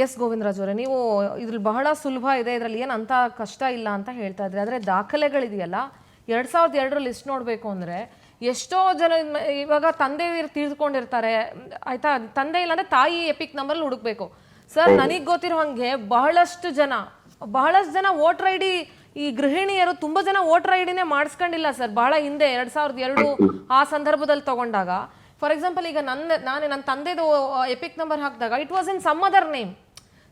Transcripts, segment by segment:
S Govindaraj ಅವರೇ, ನೀವು ಇದ್ರಲ್ಲಿ ಬಹಳ ಸುಲಭ ಇದೆ, ಇದರಲ್ಲಿ ಏನು ಅಂತ ಕಷ್ಟ ಇಲ್ಲ ಅಂತ ಹೇಳ್ತಾ ಇದ್ರಿ. ಆದರೆ ದಾಖಲೆಗಳಿದೆಯಲ್ಲ, 2002 ಲಿಸ್ಟ್ ನೋಡಬೇಕು ಅಂದರೆ ಎಷ್ಟೋ ಜನ ಇವಾಗ ತಂದೆ ತೀರ್ಕೊಂಡಿರ್ತಾರೆ ಆಯ್ತಾ, ತಂದೆ ಇಲ್ಲಾಂದ್ರೆ ತಾಯಿ ಎಪಿಕ್ ನಂಬರಲ್ಲಿ ಹುಡುಕ್ಬೇಕು. ಸರ್ ನನಗೆ ಗೊತ್ತಿರೋ ಹಾಗೆ ಬಹಳಷ್ಟು ಜನ ವೋಟರ್ ಐ ಡಿ, ಈ ಗೃಹಿಣಿಯರು ತುಂಬ ಜನ ವೋಟರ್ ಐ ಡಿನೇ ಮಾಡಿಸ್ಕೊಂಡಿಲ್ಲ ಸರ್. ಬಹಳ ಹಿಂದೆ 2002 ಆ ಸಂದರ್ಭದಲ್ಲಿ ತಗೊಂಡಾಗ, ಫಾರ್ ಎಕ್ಸಾಂಪಲ್ ಈಗ ನನ್ನ ತಂದೆದು ಎಪಿಕ್ ನಂಬರ್ ಹಾಕಿದಾಗ it was in some other name,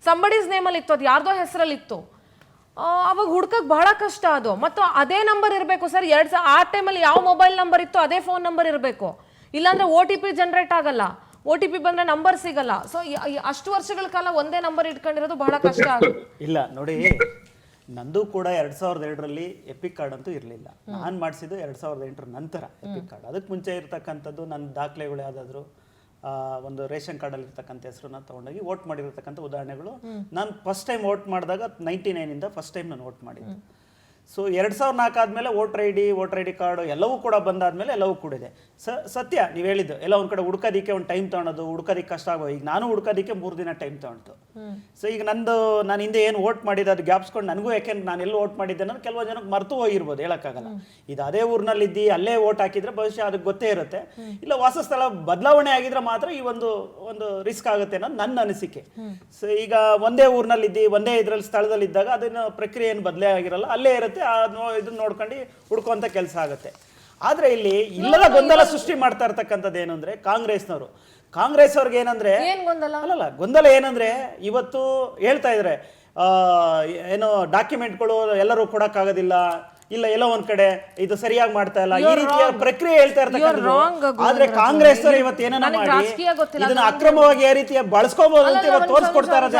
somebody's ನೇಮಲ್ಲಿ ಇತ್ತು, ಅದು ಯಾರ್ದೋ ಹೆಸರಲ್ಲಿ ಇತ್ತು. ಅವಾಗ ಹುಡ್ಕಕ್ಕೆ ಬಹಳ ಕಷ್ಟ ಅದು. ಮತ್ತು ಅದೇ ನಂಬರ್ ಇರಬೇಕು ಸರ್. ಆ ಟೈಮಲ್ಲಿ ಯಾವ ಮೊಬೈಲ್ ನಂಬರ್ ಇತ್ತು ಅದೇ ಫೋನ್ ನಂಬರ್ ಇರಬೇಕು, ಇಲ್ಲಾಂದ್ರೆ OTP ಜನರೇಟ್ ಆಗಲ್ಲ, OTP ಬಂದ್ರೆ ನಂಬರ್ ಸಿಗಲ್ಲ. ಸೊ ಅಷ್ಟು ವರ್ಷಗಳ ಕಾಲ ಒಂದೇ ನಂಬರ್ ಇಟ್ಕೊಂಡಿರೋದು ಬಹಳ ಕಷ್ಟ ಆಗುತ್ತೆ. ಇಲ್ಲ ನೋಡಿ, ನಂದು ಕೂಡ 2002ರಲ್ಲಿ ಎಪಿಕ್ ಕಾರ್ಡ್ ಅಂತೂ ಇರಲಿಲ್ಲ. ನಾನು ಮಾಡಿಸಿದ್ದು 2008 ನಂತರ ಎಪಿಕ್ ಕಾರ್ಡ್. ಅದಕ್ಕೆ ಮುಂಚೆ ಇರ್ತಕ್ಕಂಥದ್ದು ನನ್ನ ದಾಖಲೆಗಳು ಯಾವುದಾದ್ರು ಒಂದು ರೇಷನ್ ಕಾರ್ಡಲ್ಲಿ ಇರ್ತಕ್ಕಂಥ ಹೆಸರನ್ನ ತೊಗೊಂಡೋಗಿ ವೋಟ್ ಮಾಡಿರ್ತಕ್ಕಂಥ ಉದಾಹರಣೆಗಳು. ನಾನು ಫಸ್ಟ್ ಟೈಮ್ ವೋಟ್ ಮಾಡಿದಾಗ 99ಇಂದ ಫಸ್ಟ್ ಟೈಮ್ ನಾನು ವೋಟ್ ಮಾಡಿದ್ದು. ಸೊ 2004 ಆದಮೇಲೆ ವೋಟರ್ ಐ ಡಿ ಕಾರ್ಡು ಎಲ್ಲವೂ ಕೂಡ ಬಂದಾದ್ಮೇಲೆ ಎಲ್ಲವೂ ಕೂಡ ಇದೆ. ಸತ್ಯ ನೀವು ಹೇಳಿದ್ದು, ಎಲ್ಲ ಒಂದು ಕಡೆ ಹುಡ್ಕೋದಿಕ್ಕೆ ಒಂದು ಟೈಮ್ ತೊಗೊಳೋದು, ಹುಡ್ಕೋದಿಕ್ಕೆ ಕಷ್ಟ ಆಗೋದು. ಈಗ ನಾನು ಹುಡ್ಕೋದಿಕ್ಕೆ 3 ದಿನ ಟೈಮ್ ತೊಗೊಳ್ತು. ಸೊ ಈಗ ನಾನು ಹಿಂದೆ ಏನು ವೋಟ್ ಮಾಡಿದ್ದು ಅದು ಗ್ಯಾಪ್ಸ್ಕೊಂಡು ನನಗೂ, ಯಾಕೆಂದ್ರೆ ನಾನು ಎಲ್ಲೂ ವೋಟ್ ಮಾಡಿದ್ದೆ ಅನ್ನೋದು ಕೆಲವು ಜನಕ್ಕೆ ಮರೆತು ಹೋಗಿರ್ಬೋದು, ಹೇಳೋಕ್ಕಾಗಲ್ಲ. ಇದು ಅದೇ ಊರಿನಲ್ಲಿದ್ದು ಅಲ್ಲೇ ವೋಟ್ ಹಾಕಿದ್ರೆ ಬಹುಶಃ ಅದಕ್ಕೆ ಗೊತ್ತೇ ಇರುತ್ತೆ. ಇಲ್ಲ ವಾಸಸ್ಥಳ ಬದಲಾವಣೆ ಆಗಿದ್ರೆ ಮಾತ್ರ ಈ ಒಂದು ರಿಸ್ಕ್ ಆಗುತ್ತೆ ಅನ್ನೋದು ನನ್ನ ಅನಿಸಿಕೆ. ಸೊ ಈಗ ಒಂದೇ ಊರಿನಲ್ಲಿದ್ದು ಒಂದೇ ಇದರಲ್ಲಿ ಸ್ಥಳದಲ್ಲಿದ್ದಾಗ ಅದನ್ನ ಪ್ರಕ್ರಿಯೆ ಏನು ಬದಲೇ ಆಗಿರಲ್ಲ, ಅಲ್ಲೇ ಇರುತ್ತೆ. ಇದನ್ನ ನೋಡ್ಕೊಂಡು ಹುಡ್ಕುವಂತ ಕೆಲಸ ಆಗುತ್ತೆ. ಆದ್ರೆ ಇಲ್ಲಿ ಇಲ್ಲದ ಗೊಂದಲ ಸೃಷ್ಟಿ ಮಾಡ್ತಾ ಇರ್ತಕ್ಕಂಥದ್ದು ಏನು ಅಂದ್ರೆ ಕಾಂಗ್ರೆಸ್ ಅವ್ರಿಗೆ ಏನಂದ್ರೆ, ಅಲ್ಲಲ್ಲ ಗೊಂದಲ ಏನಂದ್ರೆ, ಇವತ್ತು ಹೇಳ್ತಾ ಇದ್ರೆ ಏನೋ ಡಾಕ್ಯುಮೆಂಟ್ಗಳು ಎಲ್ಲರೂ ಕೊಡಕ್ಕಾಗೋದಿಲ್ಲ, ಇಲ್ಲ ಎಲ್ಲೋ ಒಂದ್ ಕಡೆ ಇದು ಸರಿಯಾಗಿ ಮಾಡ್ತಾ ಇಲ್ಲ, ಈ ರೀತಿಯ ಪ್ರಕ್ರಿಯೆ ಹೇಳ್ತಾ ಇರ್ತಕ್ಕಂಥದ್ದು. ಆದ್ರೆ ಕಾಂಗ್ರೆಸ್ ಅವರು ಇವತ್ತು ಏನನ್ನ ಮಾಡಿ ಇದನ್ನ ಅಕ್ರಮವಾಗಿ ಯಾವ ರೀತಿಯ ಬಳಸ್ಕೋಬಹುದು ಅಂತ ಇವತ್ತು ತೋರಿಸ್ಕೊಡ್ತಾ ಇರೋದು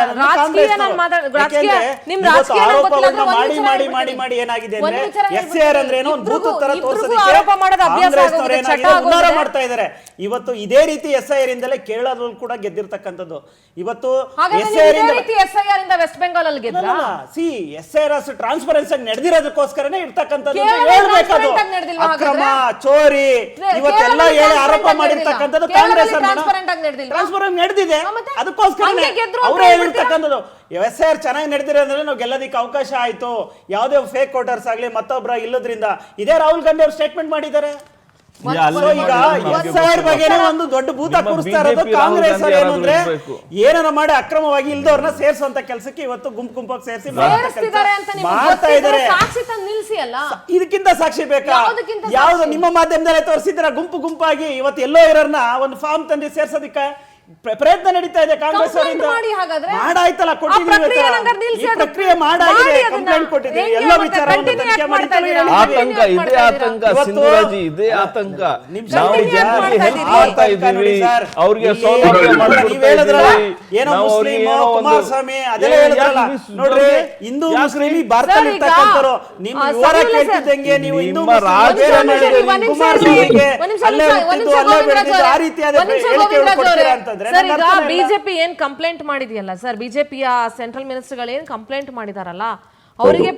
ಆರೋಪವನ್ನ ಮಾಡಿ ಏನಾಗಿದೆ ಅಂದ್ರೆ SAR ಅಂದ್ರೆ ಏನೋ ಒಂದು ಭೂತ ತರ ತೋರಿಸೋದಕ್ಕೆ ಕಾಂಗ್ರೆಸ್ ಅವರು ಏನಾಗಿದೆ ಉನ್ನಾರ ಮಾಡ್ತಾ ಇದ್ದಾರೆ. ಇವತ್ತು ಇದೇ ರೀತಿ SIR ಇಂದಲೇ ಕೇರಳದಲ್ಲೂ ಕೂಡ ಗೆದ್ದಿರ್ತಕ್ಕಂಥದ್ದು. ಇವತ್ತು SIR ಇಂದ ವೆಸ್ಟ್ ಬೆಂಗಾಲ್ ಅಲ್ಲಿ ಗೆದ್ರಾ? SIR ಟ್ರಾನ್ಸ್ಪರೆನ್ಸಿ ಆಗಿ ನಡೆದಿರೋದಕ್ಕೋಸ್ಕರನೇ ಅಕ್ರಮ ಚೋರಿ ಇವತ್ತೆಲ್ಲ ಹೇಳಿ ಆರೋಪ ಮಾಡಿರ್ತಕ್ಕಂಥದ್ದು ಕಾಂಗ್ರೆಸ್ ಟ್ರಾನ್ಸ್ಪರೆನ್ಸಿ ನಡೆದಿದೆ. ಅದಕ್ಕೋಸ್ಕರ ಅವರೇ ಹೇಳಿರ್ತಕ್ಕಂಥದ್ದು SIR ಚೆನ್ನಾಗಿ ನಡೆದಿರೋದ್ರೆ ನಾವು ಗೆಲ್ಲೋದಿಕ್ಕೆ ಅವಕಾಶ ಆಯ್ತು, ಯಾವುದೇ ಫೇಕ್ ವೋಟರ್ಸ್ ಆಗ್ಲಿ ಮತ್ತೊಬ್ಬರ ಇಲ್ಲದ್ರಿಂದ. ಇದೇ ರಾಹುಲ್ ಗಾಂಧಿ ಅವರು ಸ್ಟೇಟ್ಮೆಂಟ್ ಮಾಡಿದ್ದಾರೆ. ಈಗ SIR ಬಗ್ಗೆನೇ ಒಂದು ದೊಡ್ಡ ಭೂತ ಕೂರಿಸ್ತಾ ಇರೋದು ಕಾಂಗ್ರೆಸ್ ಅವರು. ಏನು ಅಂದ್ರೆ ಏನನ್ನ ಮಾಡಿ ಅಕ್ರಮವಾಗಿ ಇಲ್ದವ್ರನ್ನ ಸೇರಿಸುವಂತ ಕೆಲಸಕ್ಕೆ ಇವತ್ತು ಗುಂಪಾಗಿ ಸೇರಿಸಿ ಮಾಡ್ತಾ ಇದ್ದಾರೆ. ಇದಕ್ಕಿಂತ ಸಾಕ್ಷಿ ಬೇಕಾ? ಯಾವ್ದು ನಿಮ್ಮ ಮಾಧ್ಯಮದಲ್ಲೇ ತೋರಿಸಿದ್ರ ಗುಂಪಾಗಿ ಇವತ್ತು ಎಲ್ಲೋ ಇರೋರ್ನ ಒಂದು ಫಾರ್ಮ್ ತಂದು ಸೇರ್ಸೋದಿಕ್ಕೆ ಪ್ರಯತ್ನ ನಡೀತಾ ಇದೆ ಕಾಂಗ್ರೆಸ್ ಅವರಿಂದ. ಮಾಡಾಯ್ತಲ್ಲ, ಪ್ರಕ್ರಿಯೆ ಮಾಡಾಗಿದೆ, ಕಂಪ್ಲೇಂಟ್ ಕೊಟ್ಟಿದ್ದೀವಿ, ಎಲ್ಲ ವಿಚಾರವನ್ನು ತನಿಖೆ ಆತಂಕ ಇದೇ ಆತಂಕ ಸಿಂಧುರಾಜಿ, ಇದೇ ಆತಂಕ ನಾವು ಜನರಿಗೆ ಹೆಲ್ಪ್ ಮಾಡ್ತಾ ಇದ್ದೀವಿ, ಅವ್ರಿಗೆ ಸೌಲಭ್ಯ ಮಾಡ್ಕೊಡ್ತಾ ಏನೋ ಮುಸ್ಲಿಂ ಕುಮಾರಸ್ವಾಮಿ ಅದೆಲ್ಲ ಹೇಳಿದ್ರಲ್ಲ. ನೋಡ್ರಿ, ಹಿಂದೂ ಮುಸ್ಲಿಂ ಭಾರತದಲ್ಲಿ ಇರ್ತಕ್ಕಂಥವ್ರು ನಿಮ್ಮ ವಿವರ ಕೇಳ್ತಿದ್ದಂಗೆ ನೀವು ಹಿಂದೂ ಕುಮಾರಸ್ವಾಮಿಗೆ ಅಲ್ಲೇ ಹುಟ್ಟಿದ್ದು ಅಲ್ಲೇ ಬೆಳೆದಿದ್ದು ಆ ರೀತಿಯಾದ ಹೇಳಿಕೆಗಳು ಕೊಡ್ತೀರಾ ಅಂತಂದ್ರೆ ಸರ್, ಈಗ ಬಿಜೆಪಿ ಏನ್ ಕಂಪ್ಲೇಂಟ್ ಮಾಡಿದೆಯಲ್ಲ ಸರ್, ಬಿಜೆಪಿಯ ಸೆಂಟ್ರಲ್ ಮಿನಿಸ್ಟರ್ಗಳು ಏನ್ ಕಂಪ್ಲೇಂಟ್ ಮಾಡಿದಾರಲ್ಲ, ಅವರಿಗೆ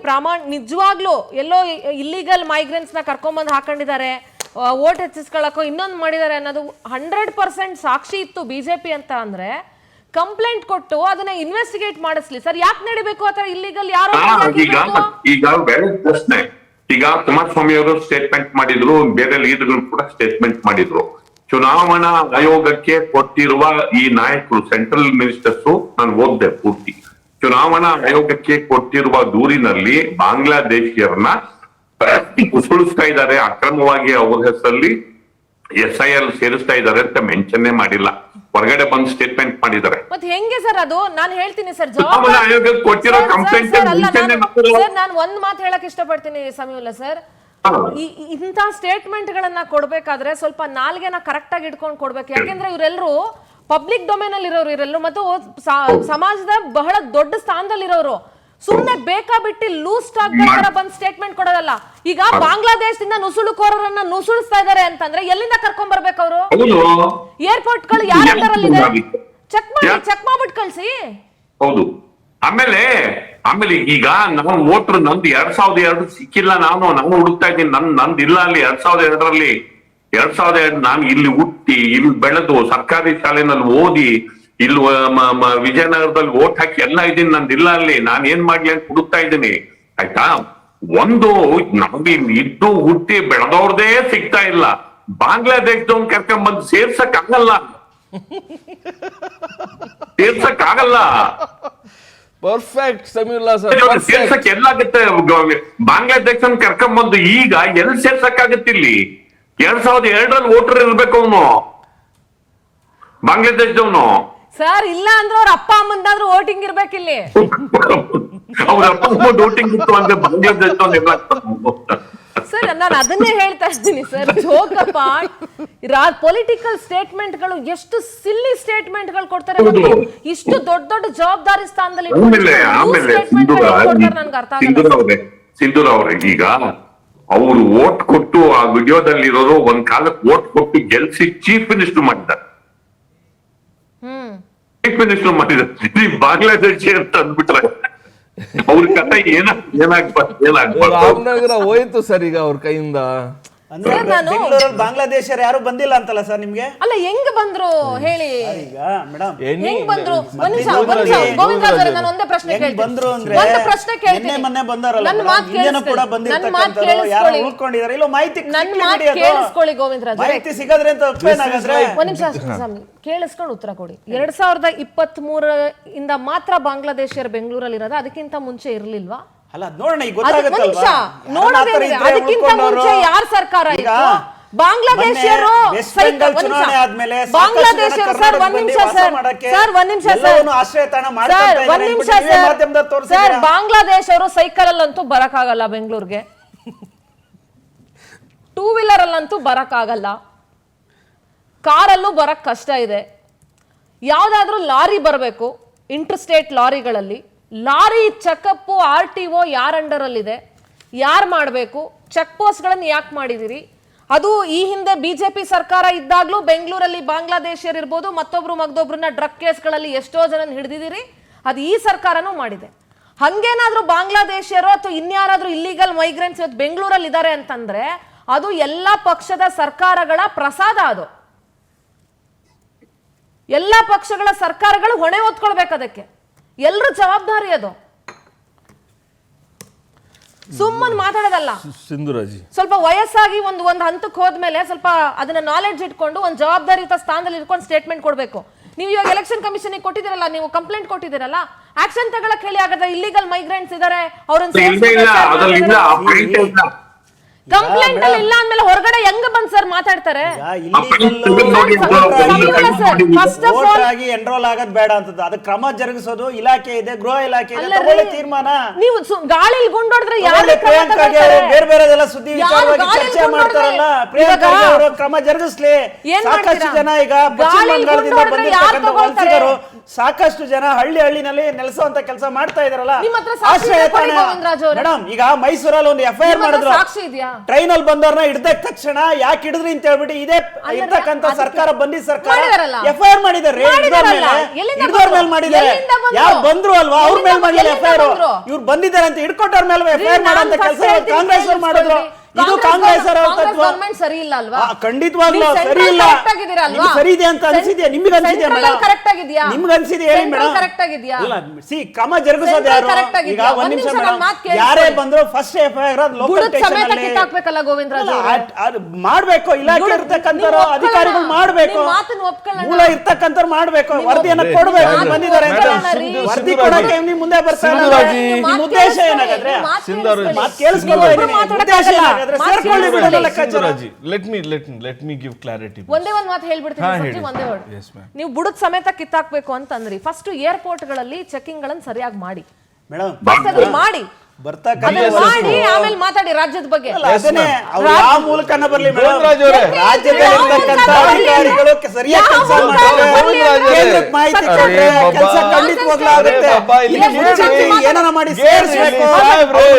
ನಿಜವಾಗ್ಲೂ ಎಲ್ಲೋ ಇಲ್ಲಿಗಲ್ ಮೈಗ್ರೆಂಟ್ಸ್ ನ ಕರ್ಕೊಂಡ್ಬಂದು ಹಾಕೊಂಡಿದ್ದಾರೆ, ವೋಟ್ ಹೆಚ್ಚಿಸ್ಕೊಳ್ಳಕ್ಕೋ ಇನ್ನೊಂದು ಮಾಡಿದ್ದಾರೆ ಅನ್ನೋದು 100% ಸಾಕ್ಷಿ ಇತ್ತು ಬಿಜೆಪಿ ಅಂತ ಅಂದ್ರೆ ಕಂಪ್ಲೇಂಟ್ ಕೊಟ್ಟು ಅದನ್ನ ಇನ್ವೆಸ್ಟಿಗೇಟ್ ಮಾಡಿಸ್ಲಿ ಸರ್. ಯಾಕೆ ನಡಿಬೇಕು ಆತರ ಇಲ್ಲಿಗಲ್? ಯಾರೋ ಈಗ ಪ್ರಶ್ನೆ, ಈಗ ಕುಮಾರಸ್ವಾಮಿ ಅವರು ಸ್ಟೇಟ್ಮೆಂಟ್ ಮಾಡಿದ್ರು, ಬೇರೆ ಲೀಡರ್ಗಳು ಕೂಡ ಸ್ಟೇಟ್ಮೆಂಟ್ ಮಾಡಿದ್ರು. ಚುನಾವಣಾ ಆಯೋಗಕ್ಕೆ ಕೊಟ್ಟಿರುವ ಈ ನಾಯಕರು ಸೆಂಟ್ರಲ್ ಮಿನಿಸ್ಟರ್ಸ್ ನಾನು ಓದ್ದೆ ಪೂರ್ತಿ. ಚುನಾವಣಾ ಆಯೋಗಕ್ಕೆ ಕೊಟ್ಟಿರುವ ದೂರಿನಲ್ಲಿ ಬಾಂಗ್ಲಾದೇಶಿಯರನ್ನ ಉಸುಳಿಸ್ತಾ ಇದ್ದಾರೆ, ಅಕ್ರಮವಾಗಿ ಅವ್ರ ಹೆಸರಲ್ಲಿ SIR ಸೇರಿಸ್ತಾ ಇದ್ದಾರೆ ಅಂತ ಮೆನ್ಷನ್ನೇ ಮಾಡಿಲ್ಲ, ಹೊರಗಡೆ ಬಂದು ಸ್ಟೇಟ್ಮೆಂಟ್ ಮಾಡಿದ್ದಾರೆ. ಮತ್ತೆ ಹೆಂಗೆ ಸರ್ ಅದು? ನಾನು ಹೇಳ್ತೀನಿ ಸರ್, ಚುನಾವಣಾ ಆಯೋಗಕ್ಕೆ ಕೊಟ್ಟಿರೋ ಕಂಪ್ಲೇಂಟ್ ನಾನು ಒಂದ್ ಮಾತು ಹೇಳಕ್ ಇಷ್ಟಪಡ್ತೀನಿ ಸಮೀವುಲ್ಲಾ ಸರ್, ಇಂಥ ಸ್ಟೇಟ್ಮೆಂಟ್ ಗಳನ್ನ ಕೊಡ್ಬೇಕಾದ್ರೆ ಸ್ವಲ್ಪ ನಾಲ್ಗೆನ ಕರೆಕ್ಟ್ ಆಗಿ ಇಟ್ಕೊಂಡು ಕೊಡ್ಬೇಕು. ಯಾಕೆಂದ್ರೆ ಇವರೆಲ್ಲರೂ ಪಬ್ಲಿಕ್ ಡೊಮೇನ್ ಅಲ್ಲಿ ಇರೋರು, ಇವರೆಲ್ಲರೂ ಮತ್ತು ಸಮಾಜದ ಬಹಳ ದೊಡ್ಡ ಸ್ಥಾನದಲ್ಲಿ ಇರೋರು. ಸುಮ್ನೆ ಬೇಕಾಬಿಟ್ಟು ಲೂಸ್ ಟಾಕ್ ಬಂದ್ ಸ್ಟೇಟ್ಮೆಂಟ್ ಕೊಡೋದಲ್ಲ. ಈಗ ಬಾಂಗ್ಲಾದೇಶದಿಂದ ನುಸುಳುಕೋರರನ್ನ ನುಸುಳಿಸ್ತಾ ಇದಾರೆ ಅಂತಂದ್ರೆ ಎಲ್ಲಿಂದ ಕರ್ಕೊಂಡ್ ಬರ್ಬೇಕು ಅವರು? ಏರ್ಪೋರ್ಟ್ ಗಳು ಯಾರ ಅಂಡರಲ್ಲಿದೆ? ಚೆಕ್ ಮಾಡ್ಬಿಟ್ಟು ಕಳ್ಸಿ. ಹೌದು. ಆಮೇಲೆ ಈಗ ನಾವು ವೋಟರ್ ನಂದು 2002 ಸಿಕ್ಕಿಲ್ಲ, ನಾನು ಹುಡುಕ್ತಾ ಇದ್ದೀನಿ, ನಂದು ಇಲ್ಲ ಅಲ್ಲಿ 2002 ನಾನು ಇಲ್ಲಿ ಹುಟ್ಟಿ ಇಲ್ಲಿ ಬೆಳೆದು ಸರ್ಕಾರಿ ಶಾಲೆನಲ್ಲಿ ಓದಿ ಇಲ್ಲಿ ವಿಜಯನಗರದಲ್ಲಿ ಓಟ್ ಹಾಕಿ ಎಲ್ಲ ಇದೀನಿ, ನಂದಿಲ್ಲ ಅಲ್ಲಿ, ನಾನ್ ಏನ್ ಮಾಡ್ಲಿ ಅಂತ ಹುಡುಕ್ತಾ ಇದ್ದೀನಿ. ಆಯ್ತಾ, ಒಂದು ನಮಗೆ ಇದ್ದು ಹುಟ್ಟಿ ಬೆಳೆದವ್ರದೇ ಸಿಗ್ತಾ ಇಲ್ಲ. ಬಾಂಗ್ಲಾದೇಶದವ್ನ್ ಕರ್ಕೊಂಡ್ಬಂದು ಸೇರ್ಸಕ್ ಆಗಲ್ಲ. Perfect ಸಮೀರ್ಲಾ sir, ಸೇರ್ಸಕ್ ಎಲ್ಲಾಗುತ್ತೆ. ಬಾಂಗ್ಲಾದೇಶನ್ ಕರ್ಕೊಂಡ್ಬಂದು ಈಗ ಎಲ್ಲಿ ಸೇರ್ಸಕ್ಕಾಗತ್ತೆ? ಇಲ್ಲಿ 2002 ವೋಟರ್ ಇರ್ಬೇಕು ಅವನು, ಬಾಂಗ್ಲಾದೇಶದವನು. ಸರ್ ಇಲ್ಲ ಅಂದ್ರೆ ಅವ್ರ ಅಪ್ಪ ಅಮ್ಮಂದಾದ್ರೂ ವೋಟಿಂಗ್ ಇರ್ಬೇಕಿಲ್ಲಿ. ಅವ್ರ ಅಪ್ಪ ಅಮ್ಮ ವೋಟಿಂಗ್ ಇತ್ತು ಅಂದ್ರೆ ಬಾಂಗ್ಲಾದೇಶದವನು. ಸರ್ ನಾನು ಅದನ್ನೇ ಹೇಳ್ತಾ ಇದ್ದೀನಿ ಸರ್, ಜೋಕಪ್ಪ. ಪೊಲಿಟಿಕಲ್ ಸ್ಟೇಟ್ಮೆಂಟ್ಗಳು ಎಷ್ಟು ಸಿಲ್ಲಿ ಸ್ಟೇಟ್ಮೆಂಟ್ಗಳು ಕೊಡ್ತಾರೆ. ಇಷ್ಟು ದೊಡ್ಡ ದೊಡ್ಡ ಜವಾಬ್ದಾರಿ ಸ್ಥಾನದಲ್ಲಿ ಸಿಂಧೂರ್ ಅವ್ರೆ, ಈಗ ಅವರು ವೋಟ್ ಕೊಟ್ಟು ಆ ವಿಡಿಯೋದಲ್ಲಿ ಇರೋರು ಒಂದ್ ಕಾಲಕ್ಕೆ ವೋಟ್ ಕೊಟ್ಟು ಗೆಲ್ಸಿ ಚೀಫ್ ಮಿನಿಸ್ಟರ್ ಮಾಡಿದ್ದಾರೆ. ಚೀಫ್ ಮಿನಿಸ್ಟರ್ ಮಾಡಿದ್ದಾರೆ. ಬಾಂಗ್ಲಾದೇಶಿ ಅಂತ ಅಂದ್ಬಿಟ್ರೆ ಅವ್ರ ಕಥೆ ಏನಾಗ್ಬಾರ್ದು. ರಾಮನಗರ ಹೋಯ್ತು ಸರ್ ಈಗ ಅವ್ರ ಕೈಯಿಂದ. ಅಂದ್ರೆ ಬೆಂಗಳೂರಲ್ಲಿ ಬಾಂಗ್ಲಾದೇಶರು ಯಾರು ಬಂದಿಲ್ಲ ಅಂತಲ್ಲ ಸರ್ ನಿಮ್ಗೆ? ಅಲ್ಲ ಹೆಂಗ್ ಬಂದ್ರು ಹೇಳಿ ಈಗ ಮೇಡಮ್ ಹೆಂಗ್ ಬಂದ್ರು? ಗೋವಿಂದ ರಾಜ್ ನಾನು ಒಂದೇ ಪ್ರಶ್ನೆ ಬಂದ್ರು ಅಂದ್ರೆ ಒಂದು ಪ್ರಶ್ನೆ ಕೇಳ್ತೀನಿ. ಮೊನ್ನೆ ಬಂದಾರಲ್ಲ, ನನ್ನ ಮಾತು ಕೂಡ ಬಂದಿರ್ತಕ್ಕಂಥವ್ರು ಯಾರು ಉಳ್ಕೊಂಡಿದ್ದಾರೆ? ಇಲ್ಲ ಮಾಹಿತಿ ನನ್ನ ಮಾತು ಕೇಳಿಸ್ಕೊಳ್ಳಿ ಗೋವಿಂದ ರಾಜ್, ಮಾಹಿತಿ ಸಿಗದ್ರೆ ಅಂತ ಒಪ್ಪೇನಾಗದ್ರೆ ಒಂದ್ ನಿಮಿಷ ಕೇಳಿಸ್ಕೊಂಡು ಉತ್ತರ ಕೊಡಿ. 2023 ಇಂದ ಮಾತ್ರ ಬಾಂಗ್ಲಾದೇಶಿಯರು ಬೆಂಗಳೂರಲ್ಲಿ ಇರೋದು, ಅದಕ್ಕಿಂತ ಮುಂಚೆ ಇರ್ಲಿಲ್ವಾ? ಅಲ್ಲ ನೋಡೋಣ, ಈಗ ಗೊತ್ತಾಗುತ್ತಲ್ವಾ? ಅದಕ್ಕಿಂತ ಮುಂಚೆ ಯಾರ ಸರ್ಕಾರ ಇತ್ತು? ಬಾಂಗ್ಲಾದೇಶಿಯರು ಚುನಾವಣೆ ಆದ್ಮೇಲೆ ಬಾಂಗ್ಲಾದೇಶಿಯರು ಸರ್ ಒಂದ್ ನಿಮಿಷ ಸರ್ ಬಾಂಗ್ಲಾದೇಶವರು ಸೈಕಲ್ ಅಲ್ಲಂತೂ ಬರಕ್ಕಾಗಲ್ಲ ಬೆಂಗಳೂರಿಗೆ, 2 ವೀಲರ್ ಅಲ್ಲಂತೂ ಬರಕ್ಕಾಗಲ್ಲ, ಕಾರಲ್ಲೂ ಬರಕ್ ಕಷ್ಟ ಇದೆ. ಯಾವ್ದಾದ್ರೂ ಲಾರಿ ಬರಬೇಕು, ಇಂಟರ್ ಸ್ಟೇಟ್ ಲಾರಿಗಳಲ್ಲಿ ಲಾರಿ ಚೆಕಪ್ RTO ಯಾರ ಅಂಡರ್ ಅಲ್ಲಿದೆ, ಯಾರು ಮಾಡಬೇಕು? ಚೆಕ್ ಪೋಸ್ಟ್ಗಳನ್ನು ಯಾಕೆ ಮಾಡಿದಿರಿ? ಅದು ಈ ಹಿಂದೆ ಬಿಜೆಪಿ ಸರ್ಕಾರ ಇದ್ದಾಗ್ಲೂ ಬೆಂಗಳೂರಲ್ಲಿ ಬಾಂಗ್ಲಾದೇಶಿಯರು ಇರ್ಬೋದು, ಮತ್ತೊಬ್ರನ್ನ ಡ್ರಗ್ ಕೇಸ್ಗಳಲ್ಲಿ ಎಷ್ಟೋ ಜನ ಹಿಡಿದಿದ್ದೀರಿ. ಅದು ಈ ಸರ್ಕಾರನೂ ಮಾಡಿದೆ. ಹಂಗೇನಾದ್ರೂ ಬಾಂಗ್ಲಾದೇಶಿಯರು ಅಥವಾ ಇನ್ಯಾರಾದ್ರೂ ಇಲ್ಲಿಗಲ್ ಮೈಗ್ರೆಂಟ್ಸ್ ಇವತ್ತು ಬೆಂಗಳೂರಲ್ಲಿ ಇದ್ದಾರೆ ಅಂತಂದ್ರೆ ಅದು ಎಲ್ಲ ಪಕ್ಷದ ಸರ್ಕಾರಗಳ ಪ್ರಸಾದ. ಅದು ಎಲ್ಲ ಪಕ್ಷಗಳ ಸರ್ಕಾರಗಳು ಹೊಣೆ ಹೊತ್ಕೊಳ್ಬೇಕು, ಅದಕ್ಕೆ ಎಲ್ರ ಜವಾಬ್ದಾರಿ. ಅದು ಸುಮ್ಮನೆ ಮಾತಾಡೋದಲ್ಲ. ಸಿಂಧೂರಾಜಿ ಸ್ವಲ್ಪ ವಯಸ್ಸಾಗಿ ಒಂದು ಹಂತಕ್ಕೆ ಹೋದ್ಮೇಲೆ ಸ್ವಲ್ಪ ಅದನ್ನ ನಾಲೆಡ್ಜ್ ಇಟ್ಕೊಂಡು ಒಂದು ಜವಾಬ್ದಾರಿಯುತ ಸ್ಥಾನದಲ್ಲಿ ಇಟ್ಕೊಂಡು ಸ್ಟೇಟ್ಮೆಂಟ್ ಕೊಡ್ಬೇಕು. ನೀವು ಇವಾಗ ಎಲೆಕ್ಷನ್ ಕಮಿಷನ್ ಕೊಟ್ಟಿದ್ದೀರಲ್ಲ, ನೀವು ಕಂಪ್ಲೇಂಟ್ ಕೊಟ್ಟಿದ್ದೀರಲ್ಲ, ಆಕ್ಷನ್ ತಗೊಳಕ್ ಹೇಳಿ. ಹಾಗಾದ್ರೆ ಇಲ್ಲಿಗಲ್ ಮೈಗ್ರೆಂಟ್ಸ್ ಇದಾರೆ, ಕಂಪ್ಲೇಂಟ್ ಅಲ್ಲಿ ಇಲ್ಲ ಅಂದ್ಮೇಲೆ ಹೊರಗಡೆ ಹೆಂಗ ಬಂದ್ ಸರ್ ಮಾತಾಡ್ತಾರೆ? ಎನ್ರೋಲ್ ಆಗೋದ್ ಬೇಡ ಅಂತ ಅದು ಕ್ರಮ ಜರುಗಿಸೋದು ಇಲಾಖೆ ಇದೆ, ಗೃಹ ಇಲಾಖೆ ಇದೆ, ತೀರ್ಮಾನ. ನೀವು ಗಾಳಿಲಿ ಗುಂಡೋಡಿದ್ರೆ ಬೇರೆ ಬೇರೆದೆಲ್ಲ ಸುದ್ದಿ ವಿಚಾರವಾಗಿ ಚರ್ಚೆ ಮಾಡ್ತಾರಲ್ಲ, ಪ್ರಿಯಾಂಕಾ ಅವರು ಕ್ರಮ ಜರುಗಿಸ್ಲಿ. ಸಾಕಷ್ಟು ಜನ ಈಗ ಪಶ್ಚಿಮ ಬಂಗಾಳದಿಂದ ಬಂದಿರ್ತಕ್ಕಂಥ ವಲಸಿಗರು ಸಾಕಷ್ಟು ಜನ ಹಳ್ಳಿನಲ್ಲಿ ನೆಲೆಸುವಂತ ಕೆಲಸ ಮಾಡ್ತಾ ಇದಾರಲ್ಲ, ಆಶ್ರಯ ತಾಣ. ಮೇಡಮ್ ಈಗ ಮೈಸೂರಲ್ಲಿ ಒಂದು FIR ಮಾಡಿದ್ರು, ಟ್ರೈನ್ ಅಲ್ಲಿ ಬಂದವ್ರನ್ನ ಹಿಡ್ದ ತಕ್ಷಣ ಯಾಕೆ ಹಿಡಿದ್ರಿ ಅಂತ ಹೇಳ್ಬಿಟ್ಟು ಇದೇ ಇರ್ತಕ್ಕಂಥ ಸರ್ಕಾರ ಬಂದಿದ್ದ ಸರ್ಕಾರ FIR ಮಾಡಿದ್ದಾರೆ. ಹಿಡಿದವ್ರ ಮೇಲೆ ಮಾಡಿದ್ದಾರೆ, ಯಾರು ಬಂದ್ರು ಅಲ್ವಾ ಅವ್ರ ಮೇಲೆ ಮಾಡಿಲ್ಲ FIR. ಇವ್ರು ಬಂದಿದ್ದಾರೆ ಅಂತ ಹಿಡ್ಕೊಟ್ಟವ್ರ ಮೇಲೆ FIR ಮಾಡೋಂತ ಕೆಲಸ ಕಾಂಗ್ರೆಸ್ ಅವ್ರು ಮಾಡಿದ್ರು. ಇದು ಕಾಂಗ್ರೆಸ್ ಗವರ್ನಮೆಂಟ್ ಸರಿ ಇಲ್ಲ ಅಲ್ವಾ? ಖಂಡಿತವಾಗ್ಲೂ ಸರಿ ಇಲ್ಲ. ಸರಿ ಇದೆ ಅಂತ ಅನ್ಸಿದ್ಯಾ? ನಿಮ್ಗೆ ಅನ್ಸಿದ್ಯಾ ಮೇಡಮ್? ನಿಮ್ಗೆ ಅನ್ಸಿದ್ಯಾ ಹೇಳಿ ಮೇಡಮ್? ಸಿ ಕ್ರಮ ಜರುಗಿಸೋದು ಯಾರು? ಈಗ ಒಂದ್ ನಿಮಿಷ ಮೇಡಮ್, ಯಾರೇ ಬಂದ್ರು ಫಸ್ಟ್ FIR ಲೋಕಲ್ ಸ್ಟೇಷನ್ ಅಲ್ಲಿ ಮಾಡ್ಬೇಕು. ಇಲಾಖೆ ಇರ್ತಕ್ಕಂಥವ್ರು ಅಧಿಕಾರಿಗಳು ಮಾಡ್ಬೇಕು, ಮೂಲ ಇರ್ತಕ್ಕಂಥವ್ರು ಮಾಡ್ಬೇಕು, ವರದಿಯನ್ನ ಕೊಡ್ಬೇಕು. ಬಂದಿದ್ದಾರೆ ಅಂತ ವರದಿ ಕೊಡಕ್ಕೆ ನೀವು ಮುಂದೆ ಬರ್ತಾ ಇಲ್ಲ. ನಿಮ್ಮ ಉದ್ದೇಶ ಏನಾಗದ್ರೆ ಮಾತು ಕೇಳಿಸ್ಕೊಳ್ಳೋ ಉದ್ದೇಶ ಏನಾಗ? let me give clarity. ಒಂದೇ ಒಂದು ಮಾತು ಹೇಳ್ಬಿಡ್ತೀನಿ, ಒಂದೇ ವರ್ಡ್. ನೀವು ಬುಡದ ಸಮೇತ ಕಿತ್ತಾಕ್ಬೇಕು ಅಂತಂದ್ರಿ, ಫಸ್ಟ್ ಏರ್ಪೋರ್ಟ್ ಗಳಲ್ಲಿ ಚೆಕಿಂಗ್ ಗಳನ್ನ ಸರಿಯಾಗಿ ಮಾಡಿ ಮೇಡಮ್, ಮಾಡಿ ಆಮೇಲೆ ಮಾತಾಡಿ ರಾಜ್ಯದ ಬಗ್ಗೆ. ಯಾವ ಮೂಲಕನ ಬರ್ಲಿ ಮೇಡಮ್, ರಾಜ್ಯದಲ್ಲಿರ್ತಕ್ಕಂಥ ಅಧಿಕಾರಿಗಳು ಸರಿಯಾಗಿ ಕೆಲಸ ಮಾಡಿದ್ರೆ ಮಾಹಿತಿ ಕೊಟ್ಟರೆ ಕೆಲಸ ಖಂಡಿತವಾಗ್ಲೂ ಆಗುತ್ತೆ. ಏನಾರ ಮಾಡಿ ಸೇರಿಸಬೇಕು,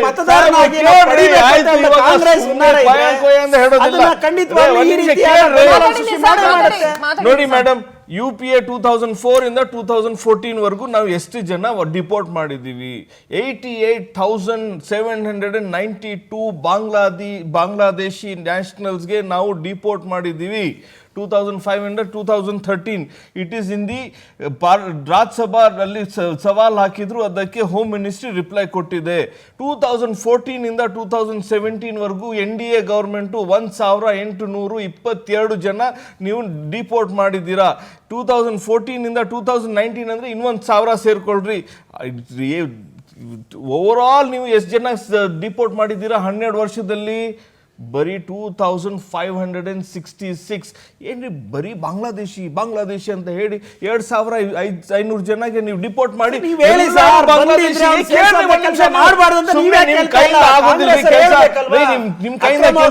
ಮತದಾರನಾಗಿ ಕಾಂಗ್ರೆಸ್ ಖಂಡಿತವಾಗ್ಲೂ ಈ ರೀತಿಯ ನೋಡಿ ಮೇಡಮ್, UPA 2004 ಇಂದ 2014 ವರೆಗೂ ನಾವು ಎಷ್ಟು ಜನ ಡಿಪೋರ್ಟ್ ಮಾಡಿದ್ದೀವಿ? 88,792 ಬಾಂಗ್ಲಾದೇಶಿ ನ್ಯಾಷನಲ್ಸ್ಗೆ ನಾವು ಡಿಪೋರ್ಟ್ ಮಾಡಿದ್ದೀವಿ. 2500 2013. It is in the Rajya Sabha ನಲ್ಲಿ ಸವಾಲ್ ಹಾಕಿದ್ರು, ಅದಕ್ಕೆ ಹೋಮ್ ಮಿನಿಸ್ಟ್ರಿ ರಿಪ್ಲೈ ಕೊಟ್ಟಿದೆ. 2014 ಇಂದ 2017 ವರೆಗೂ NDA ಗವರ್ಮೆಂಟ್ 1822 ಜನ ನೀವು ಡಿಪೋರ್ಟ್ ಮಾಡಿದ್ದೀರಾ. 2014 ಇಂದ 2019 ಅಂದ್ರೆ ಇನ್ನೊಂದು 1000 ಸೇರ್ಕೊಳ್ರಿ. ಓವರ್ ಆಲ್ ನೀವು ಎಷ್ಟು ಜನ ಡಿಪೋರ್ಟ್ ಮಾಡಿದ್ದೀರಾ 12 ವರ್ಷದಲ್ಲಿ? ಬರೀ 2566. ಏನ್ರಿ ಬರೀ ಬಾಂಗ್ಲಾದೇಶಿ ಅಂತ ಹೇಳಿ 2500 ಜನಕ್ಕೆ ನೀವು ಡಿಪೋರ್ಟ್ ಮಾಡಿ ನೀವ್ ಹೇಳಿ ಸರ್, ಬಂದಿದ್ರೆ ಅವ್ರು ಸೇರ್ಸೋ ಕೆಲಸ ಮಾಡ್ಬಾರ್ದು ಅಂತ ನೀವೇ ಕೇಳ್ತಾ ಇಲ್ಲ. ಕಾಂಗ್ರೆಸ್ ಹೇಳ್ಬೇಕಲ್ವಾ? ನಿಮ್ ಕೈಯಿಂದ ಅಕ್ರಮ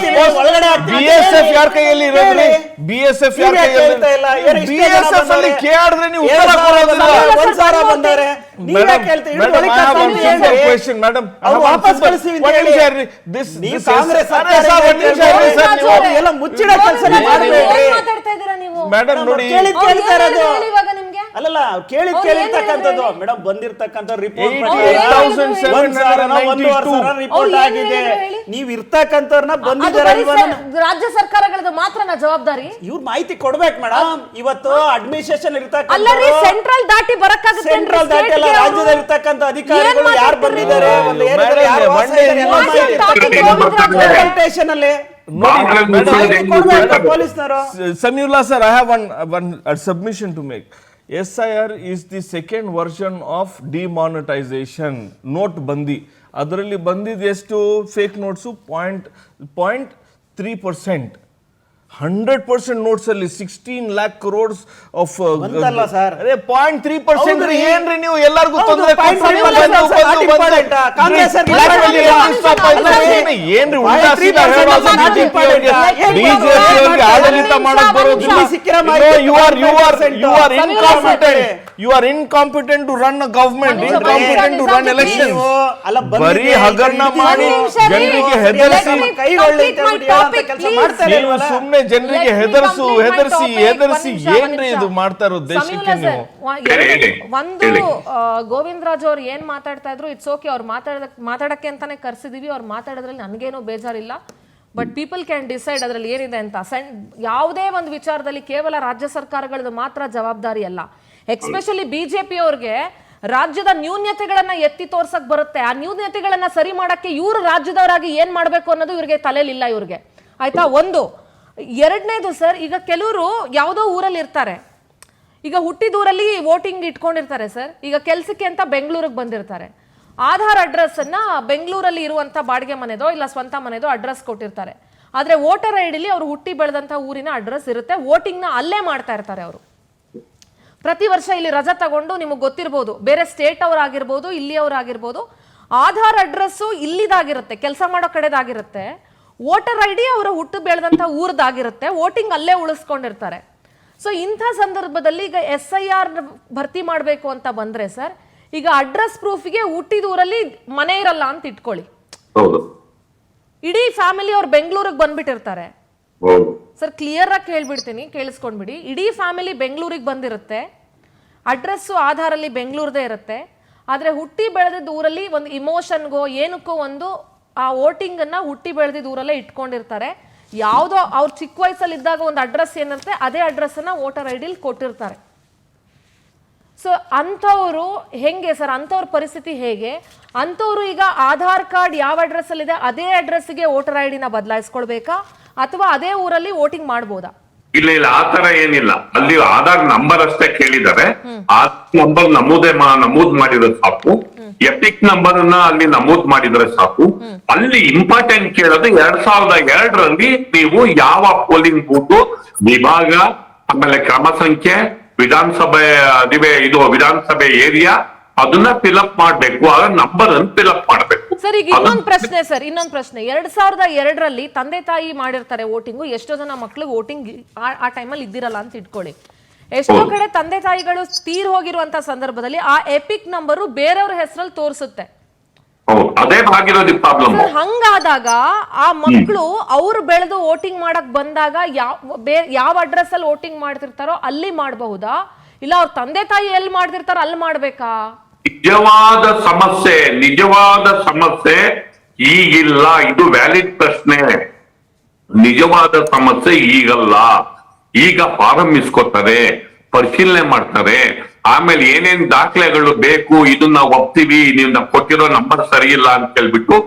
ಕೆಲಸ ಒಳಗಡೆ ಆಗ್ತಿದೆ. BSF ಯಾರ ಕೈಯಲ್ಲಿ ಇರೋದ್ರಿ? BSF ಯಾರ ನೀವೇ ಕೇಳ್ತಾ ಇಲ್ಲ. ಏನು ಕೈಯಲ್ಲಿ? ಇಷ್ಟೇ ಜನ BSF ಅಲ್ಲಿ ಬಂದವ್ರೆ? ಕೇಳಿದ್ರೆ ನೀವು ಉತ್ತರ ಕೊಡೋದಿಲ್ಲ. 1000 ಬಂದವ್ರೆ. ನೀವೇ ಕೇಳ್ತಾ ಇದ್ದೀರಿ. Madam, I have one simple question, madam. ಅವ್ರು ವಾಪಸ್ ಕಳಿಸ್ತೀವಿ ಅಂತ ಹೇಳಿ. ನೀವು ಕಾಂಗ್ರೆಸ್ ಸರ್ಕಾರ ಎಲ್ಲ ಮುಚ್ಚಿಡೋ ಕೆಲಸ ಮಾಡಬೇಡ್ರಿ ಮೇಡಮ್. ನೋಡಿ ಅಲ್ಲಲ್ಲ ಕೇಳಿರ್ತಕ್ಕಂಥದ್ದು ಮೇಡಮ್, ಬಂದಿರ್ತಕ್ಕಂಥ ರಿಪೋರ್ಟ್ ರಿಪೋರ್ಟ್ ಆಗಿದೆ. ನೀವ್ ಇರ್ತಕ್ಕಂಥವ್ರನ್ನ ಬಂದಿದ್ದಾರೆ ರಾಜ್ಯ ಸರ್ಕಾರಗಳದ್ದು ಮಾತ್ರ ಜವಾಬ್ದಾರಿ. ಇವ್ರ ಮಾಹಿತಿ ಕೊಡ್ಬೇಕು ಮೇಡಮ್. ಇವತ್ತು ಅಡ್ಮಿನಿಸ್ಟ್ರೇಷನ್ ಇರ್ತಕ್ಕಂಥ ಸೆಂಟ್ರಲ್ ದಾಟಿ ಬರಕ್ಕಾಗುತ್ತೆ. ಸೆಂಟ್ರಲ್ ದಾಟಿ ಎಲ್ಲ ರಾಜ್ಯದಲ್ಲಿ ಇರ್ತಕ್ಕಂಥ ಅಧಿಕಾರಿಗಳು ಯಾರು ಬಂದಿದ್ದಾರೆ, ಒಂದು ಏರಿಯಾದಲ್ಲಿ ಯಾರು ವಾಸ ಇದ್ದಾರೆ ಎಲ್ಲ ಮಾಹಿತಿ ಸ್ಟೇಷನ್ ಅಲ್ಲಿ ಪೊಲೀಸ್ನವರು. Samiullah sir, I have one submission to make. SIR is the second version of demonetization. Note ಬಂದಿ ಅದರಲ್ಲಿ ಬಂದಿದ್ದು ಎಷ್ಟು ಫೇಕ್ ನೋಟ್ಸು? 0.3%. 100% ನೋಟ್ಸ್ ಅಲ್ಲಿ 16 lakh crores of ಬಂತಲ್ಲ ಸರ್. ಅದೇ 0.3% ಏನ್ರಿ ನೀವು ಎಲ್ಲರಿಗೂ ತೊಂದರೆ ಕಾಂಗ್ರೆಸ್ ಏನ್ರಿ ಬಿಜೆಪಿ ಅವರಿಗೆ ಆಡಳಿತ ಮಾಡಕ್ ಬರೋದಿಲ್ಲ. You are incompetent to run a government, incompetent to run elections. ಬರೀ ಹಗರಣ ಮಾಡಿ ಜನರಿಗೆ ಹೆದರಿಸಿ, ನೀವು ಸುಮ್ಮನೆ ಜನರಿಗೆ ಹೆದರಿಸಿ ಏನ್ರಿ ಇದು ಮಾಡ್ತಾ ಇರೋದು ದೇಶಕ್ಕೆ ನೀವು? ಒಂದು ಗೋವಿಂದರಾಜ್ ಅವ್ರು ಏನ್ ಮಾತಾಡ್ತಾ ಇದ್ರು, ಇಟ್ಸ್ ಓಕೆ, ಅವ್ರು ಮಾತಾಡಕ್ಕೆ ಅಂತಾನೆ ಕರ್ಸಿದೀವಿ. ಅವ್ರು ಮಾತಾಡೋದ್ರಲ್ಲಿ ನನಗೇನು ಬೇಜಾರಿಲ್ಲ. ಬಟ್ ಪೀಪಲ್ ಕ್ಯಾನ್ ಡಿಸೈಡ್ ಅದರಲ್ಲಿ ಏನಿದೆ ಅಂತ. ಯಾವುದೇ ಒಂದು ವಿಚಾರದಲ್ಲಿ ಕೇವಲ ರಾಜ್ಯ ಸರ್ಕಾರಗಳದ್ದು ಮಾತ್ರ ಜವಾಬ್ದಾರಿ ಅಲ್ಲ. ಎಕ್ಸ್ಪೆಷಲಿ ಬಿಜೆಪಿ ಅವ್ರಿಗೆ ರಾಜ್ಯದ ನ್ಯೂನ್ಯತೆಗಳನ್ನ ಎತ್ತಿ ತೋರ್ಸಕ್ ಬರುತ್ತೆ. ಆ ನ್ಯೂನ್ಯತೆಗಳನ್ನ ಸರಿ ಮಾಡಕ್ಕೆ ಇವರು ರಾಜ್ಯದವರಾಗಿ ಏನ್ ಮಾಡ್ಬೇಕು ಅನ್ನೋದು ಇವ್ರಿಗೆ ತಲೆಲಿಲ್ಲ ಇವ್ರಿಗೆ. ಆಯ್ತಾ? ಒಂದು. ಎರಡನೇದು ಸರ್, ಈಗ ಕೆಲವರು ಯಾವುದೋ ಊರಲ್ಲಿ ಇರ್ತಾರೆ, ಈಗ ಹುಟ್ಟಿದೂರಲ್ಲಿ ವೋಟಿಂಗ್ ಇಟ್ಕೊಂಡಿರ್ತಾರೆ ಸರ್. ಈಗ ಕೆಲ್ಸಕ್ಕೆ ಅಂತ ಬೆಂಗಳೂರಿಗೆ ಬಂದಿರ್ತಾರೆ. ಆಧಾರ್ ಅಡ್ರೆಸ್ ಅನ್ನ ಬೆಂಗಳೂರಲ್ಲಿ ಇರುವಂತ ಬಾಡಿಗೆ ಮನೆದೋ ಇಲ್ಲ ಸ್ವಂತ ಮನೆದೋ ಅಡ್ರೆಸ್ ಕೊಟ್ಟಿರ್ತಾರೆ. ಆದ್ರೆ ವೋಟರ್ ಐಡಿಲಿ ಅವರು ಹುಟ್ಟಿ ಬೆಳೆದಂತ ಊರಿನ ಅಡ್ರೆಸ್ ಇರುತ್ತೆ. ವೋಟಿಂಗ್ ನ ಅಲ್ಲೇ ಮಾಡ್ತಾ ಇರ್ತಾರೆ ಅವರು. ಪ್ರತಿ ವರ್ಷ ಇಲ್ಲಿ ರಜಾ ತಗೊಂಡು, ನಿಮಗೆ ಗೊತ್ತಿರ್ಬೋದು, ಬೇರೆ ಸ್ಟೇಟ್ ಅವರಾಗಿರ್ಬೋದು, ಇಲ್ಲಿಯವರಾಗಿರ್ಬೋದು, ಆಧಾರ್ ಅಡ್ರೆಸ್ಸು ಇಲ್ಲಿದಾಗಿರುತ್ತೆ, ಕೆಲಸ ಮಾಡೋ ಕಡೆದಾಗಿರುತ್ತೆ. ವೋಟರ್ ಐಡಿ ಅವರ ಹುಟ್ಟು ಬೆಳೆದಂತ ಊರ್ದಾಗಿರುತ್ತೆ. ವೋಟಿಂಗ್ ಅಲ್ಲೇ ಉಳಿಸ್ಕೊಂಡಿರ್ತಾರೆ. ಸೊ ಇಂಥ ಸಂದರ್ಭದಲ್ಲಿ ಈಗ SIR ಭರ್ತಿ ಮಾಡಬೇಕು ಅಂತ ಬಂದ್ರೆ ಸರ್, ಈಗ ಅಡ್ರೆಸ್ ಪ್ರೂಫ್ಗೆ ಹುಟ್ಟಿದೂರಲ್ಲಿ ಮನೆ ಇರಲ್ಲ ಅಂತ ಇಟ್ಕೊಳ್ಳಿ. ಇಡೀ ಫ್ಯಾಮಿಲಿ ಅವ್ರು ಬೆಂಗಳೂರಿಗೆ ಬಂದ್ಬಿಟ್ಟಿರ್ತಾರೆ ಸರ್. ಕ್ಲಿಯರ್ ಆಗಿ ಕೇಳ್ಬಿಡ್ತೀನಿ, ಕೇಳಿಸ್ಕೊಂಡ್ಬಿಡಿ. ಇಡೀ ಫ್ಯಾಮಿಲಿ ಬೆಂಗಳೂರಿಗೆ ಬಂದಿರುತ್ತೆ. ಅಡ್ರೆಸ್ಸು ಆಧಾರಲ್ಲಿ ಬೆಂಗಳೂರದೇ ಇರುತ್ತೆ. ಆದ್ರೆ ಹುಟ್ಟಿ ಬೆಳೆದಿದ್ದ ಊರಲ್ಲಿ ಒಂದು ಇಮೋಷನ್ಗೋ ಏನಕ್ಕೋ ಒಂದು ಆ ವೋಟಿಂಗ್ ಅನ್ನ ಹುಟ್ಟಿ ಬೆಳೆದಿದ್ದ ಊರಲ್ಲೇ ಇಟ್ಕೊಂಡಿರ್ತಾರೆ. ಯಾವುದೋ ಅವ್ರು ಚಿಕ್ಕ ವಯಸ್ಸಲ್ಲಿ ಇದ್ದಾಗ ಒಂದು ಅಡ್ರೆಸ್ ಏನಿರುತ್ತೆ, ಅದೇ ಅಡ್ರೆಸ್ ಅನ್ನ ವೋಟರ್ ಐಡಿಲಿ ಕೊಟ್ಟಿರ್ತಾರೆ. ಸೊ ಅಂಥವ್ರು ಹೆಂಗೆ ಸರ್? ಅಂಥವ್ರ ಪರಿಸ್ಥಿತಿ ಹೇಗೆ? ಅಂಥವ್ರು ಈಗ ಆಧಾರ್ ಕಾರ್ಡ್ ಯಾವ ಅಡ್ರೆಸ್ ಅಲ್ಲಿ ಇದೆ ಅದೇ ಅಡ್ರೆಸ್ಗೆ ವೋಟರ್ ಐಡಿನ ಬದಲಾಯಿಸ್ಕೊಳ್ಬೇಕಾ, ಅಥವಾ ಅದೇ ಊರಲ್ಲಿ ವೋಟಿಂಗ್ ಮಾಡ್ಬೋದಾ? ಇಲ್ಲ, ಆತರ ಏನಿಲ್ಲ. ಅಲ್ಲಿ ಆಧಾರ್ ನಂಬರ್ ಅಷ್ಟೇ ಕೇಳಿದ್ದಾರೆ. ಆಧಾರ್ ನಂಬರ್ ನಮೂದ್ ಮಾಡಿದ್ರೆ ಸಾಕು. ಎಪಿಕ್ ನಂಬರ್ ಅನ್ನ ಅಲ್ಲಿ ನಮೂದ್ ಮಾಡಿದ್ರೆ ಸಾಕು. ಅಲ್ಲಿ ಇಂಪಾರ್ಟೆಂಟ್ ಕೇಳೋದು 2002ರಲ್ಲಿ ನೀವು ಯಾವ ಪೋಲಿಂಗ್ ಬೂತ್ ವಿಭಾಗ, ಆಮೇಲೆ ಕ್ರಮ ಸಂಖ್ಯೆ, ವಿಧಾನಸಭೆ ಏರಿಯಾ ಅದನ್ನ ಫಿಲ್ಅಪ್ ಮಾಡ್ಬೇಕು. ಆ ನಂಬರ್ ಅನ್ನು ಫಿಲ್ಅಪ್ ಮಾಡ್ಬೇಕು. ಸರ್ ಈಗ ಇನ್ನೊಂದು ಪ್ರಶ್ನೆ 2002ರಲ್ಲಿ ತಂದೆ ತಾಯಿ ಮಾಡಿರ್ತಾರೆ ವೋಟಿಂಗು. ಎಷ್ಟೋ ಜನ ಮಕ್ಳಿಗೆ ವೋಟಿಂಗ್ ಆ ಟೈಮಲ್ಲಿ ಇದ್ದಿರಲ್ಲ ಅಂತ ಇಟ್ಕೊಳ್ಳಿ. ಎಷ್ಟೋ ಕಡೆ ತಂದೆ ತಾಯಿಗಳು ತೀರ್ ಹೋಗಿರುವಂತ ಸಂದರ್ಭದಲ್ಲಿ ಆ ಎಪಿಕ್ ನಂಬರು ಬೇರೆಯವ್ರ ಹೆಸರಲ್ಲಿ ತೋರಿಸುತ್ತೆ. ಹಂಗಾದಾಗ ಆ ಮಕ್ಕಳು ಅವ್ರು ಬೆಳೆದು ವೋಟಿಂಗ್ ಮಾಡಕ್ ಬಂದಾಗ ಯಾವ ಅಡ್ರೆಸ್ ಅಲ್ಲಿ ವೋಟಿಂಗ್ ಮಾಡ್ತಿರ್ತಾರೋ ಅಲ್ಲಿ ಮಾಡಬಹುದಾ, ಇಲ್ಲ ಅವ್ರ ತಂದೆ ತಾಯಿ ಎಲ್ಲಿ ಮಾಡ್ತಿರ್ತಾರೋ ಅಲ್ಲಿ ಮಾಡ್ಬೇಕಾ? ನಿಜವಾದ ಸಮಸ್ಯೆ ಈಗಿಲ್ಲ. ಇದು ವ್ಯಾಲಿಡ್ ಪ್ರಶ್ನೆ. ನಿಜವಾದ ಸಮಸ್ಯೆ ಈಗಲ್ಲ. ಈಗ ಫಾರಂ ಇಸ್ಕೊತಾರೆ, ಪರಿಶೀಲನೆ ಮಾಡ್ತಾರೆ, ಆಮೇಲೆ ಏನೇನ್ ದಾಖಲೆಗಳು ಬೇಕು ಇದನ್ನ ಒಪ್ತೀವಿ, ನೀವು ನಾವು ಕೊಟ್ಟಿರೋ ನಂಬರ್ ಸರಿ ಇಲ್ಲ ಅಂತ ಹೇಳ್ಬಿಟ್ಟು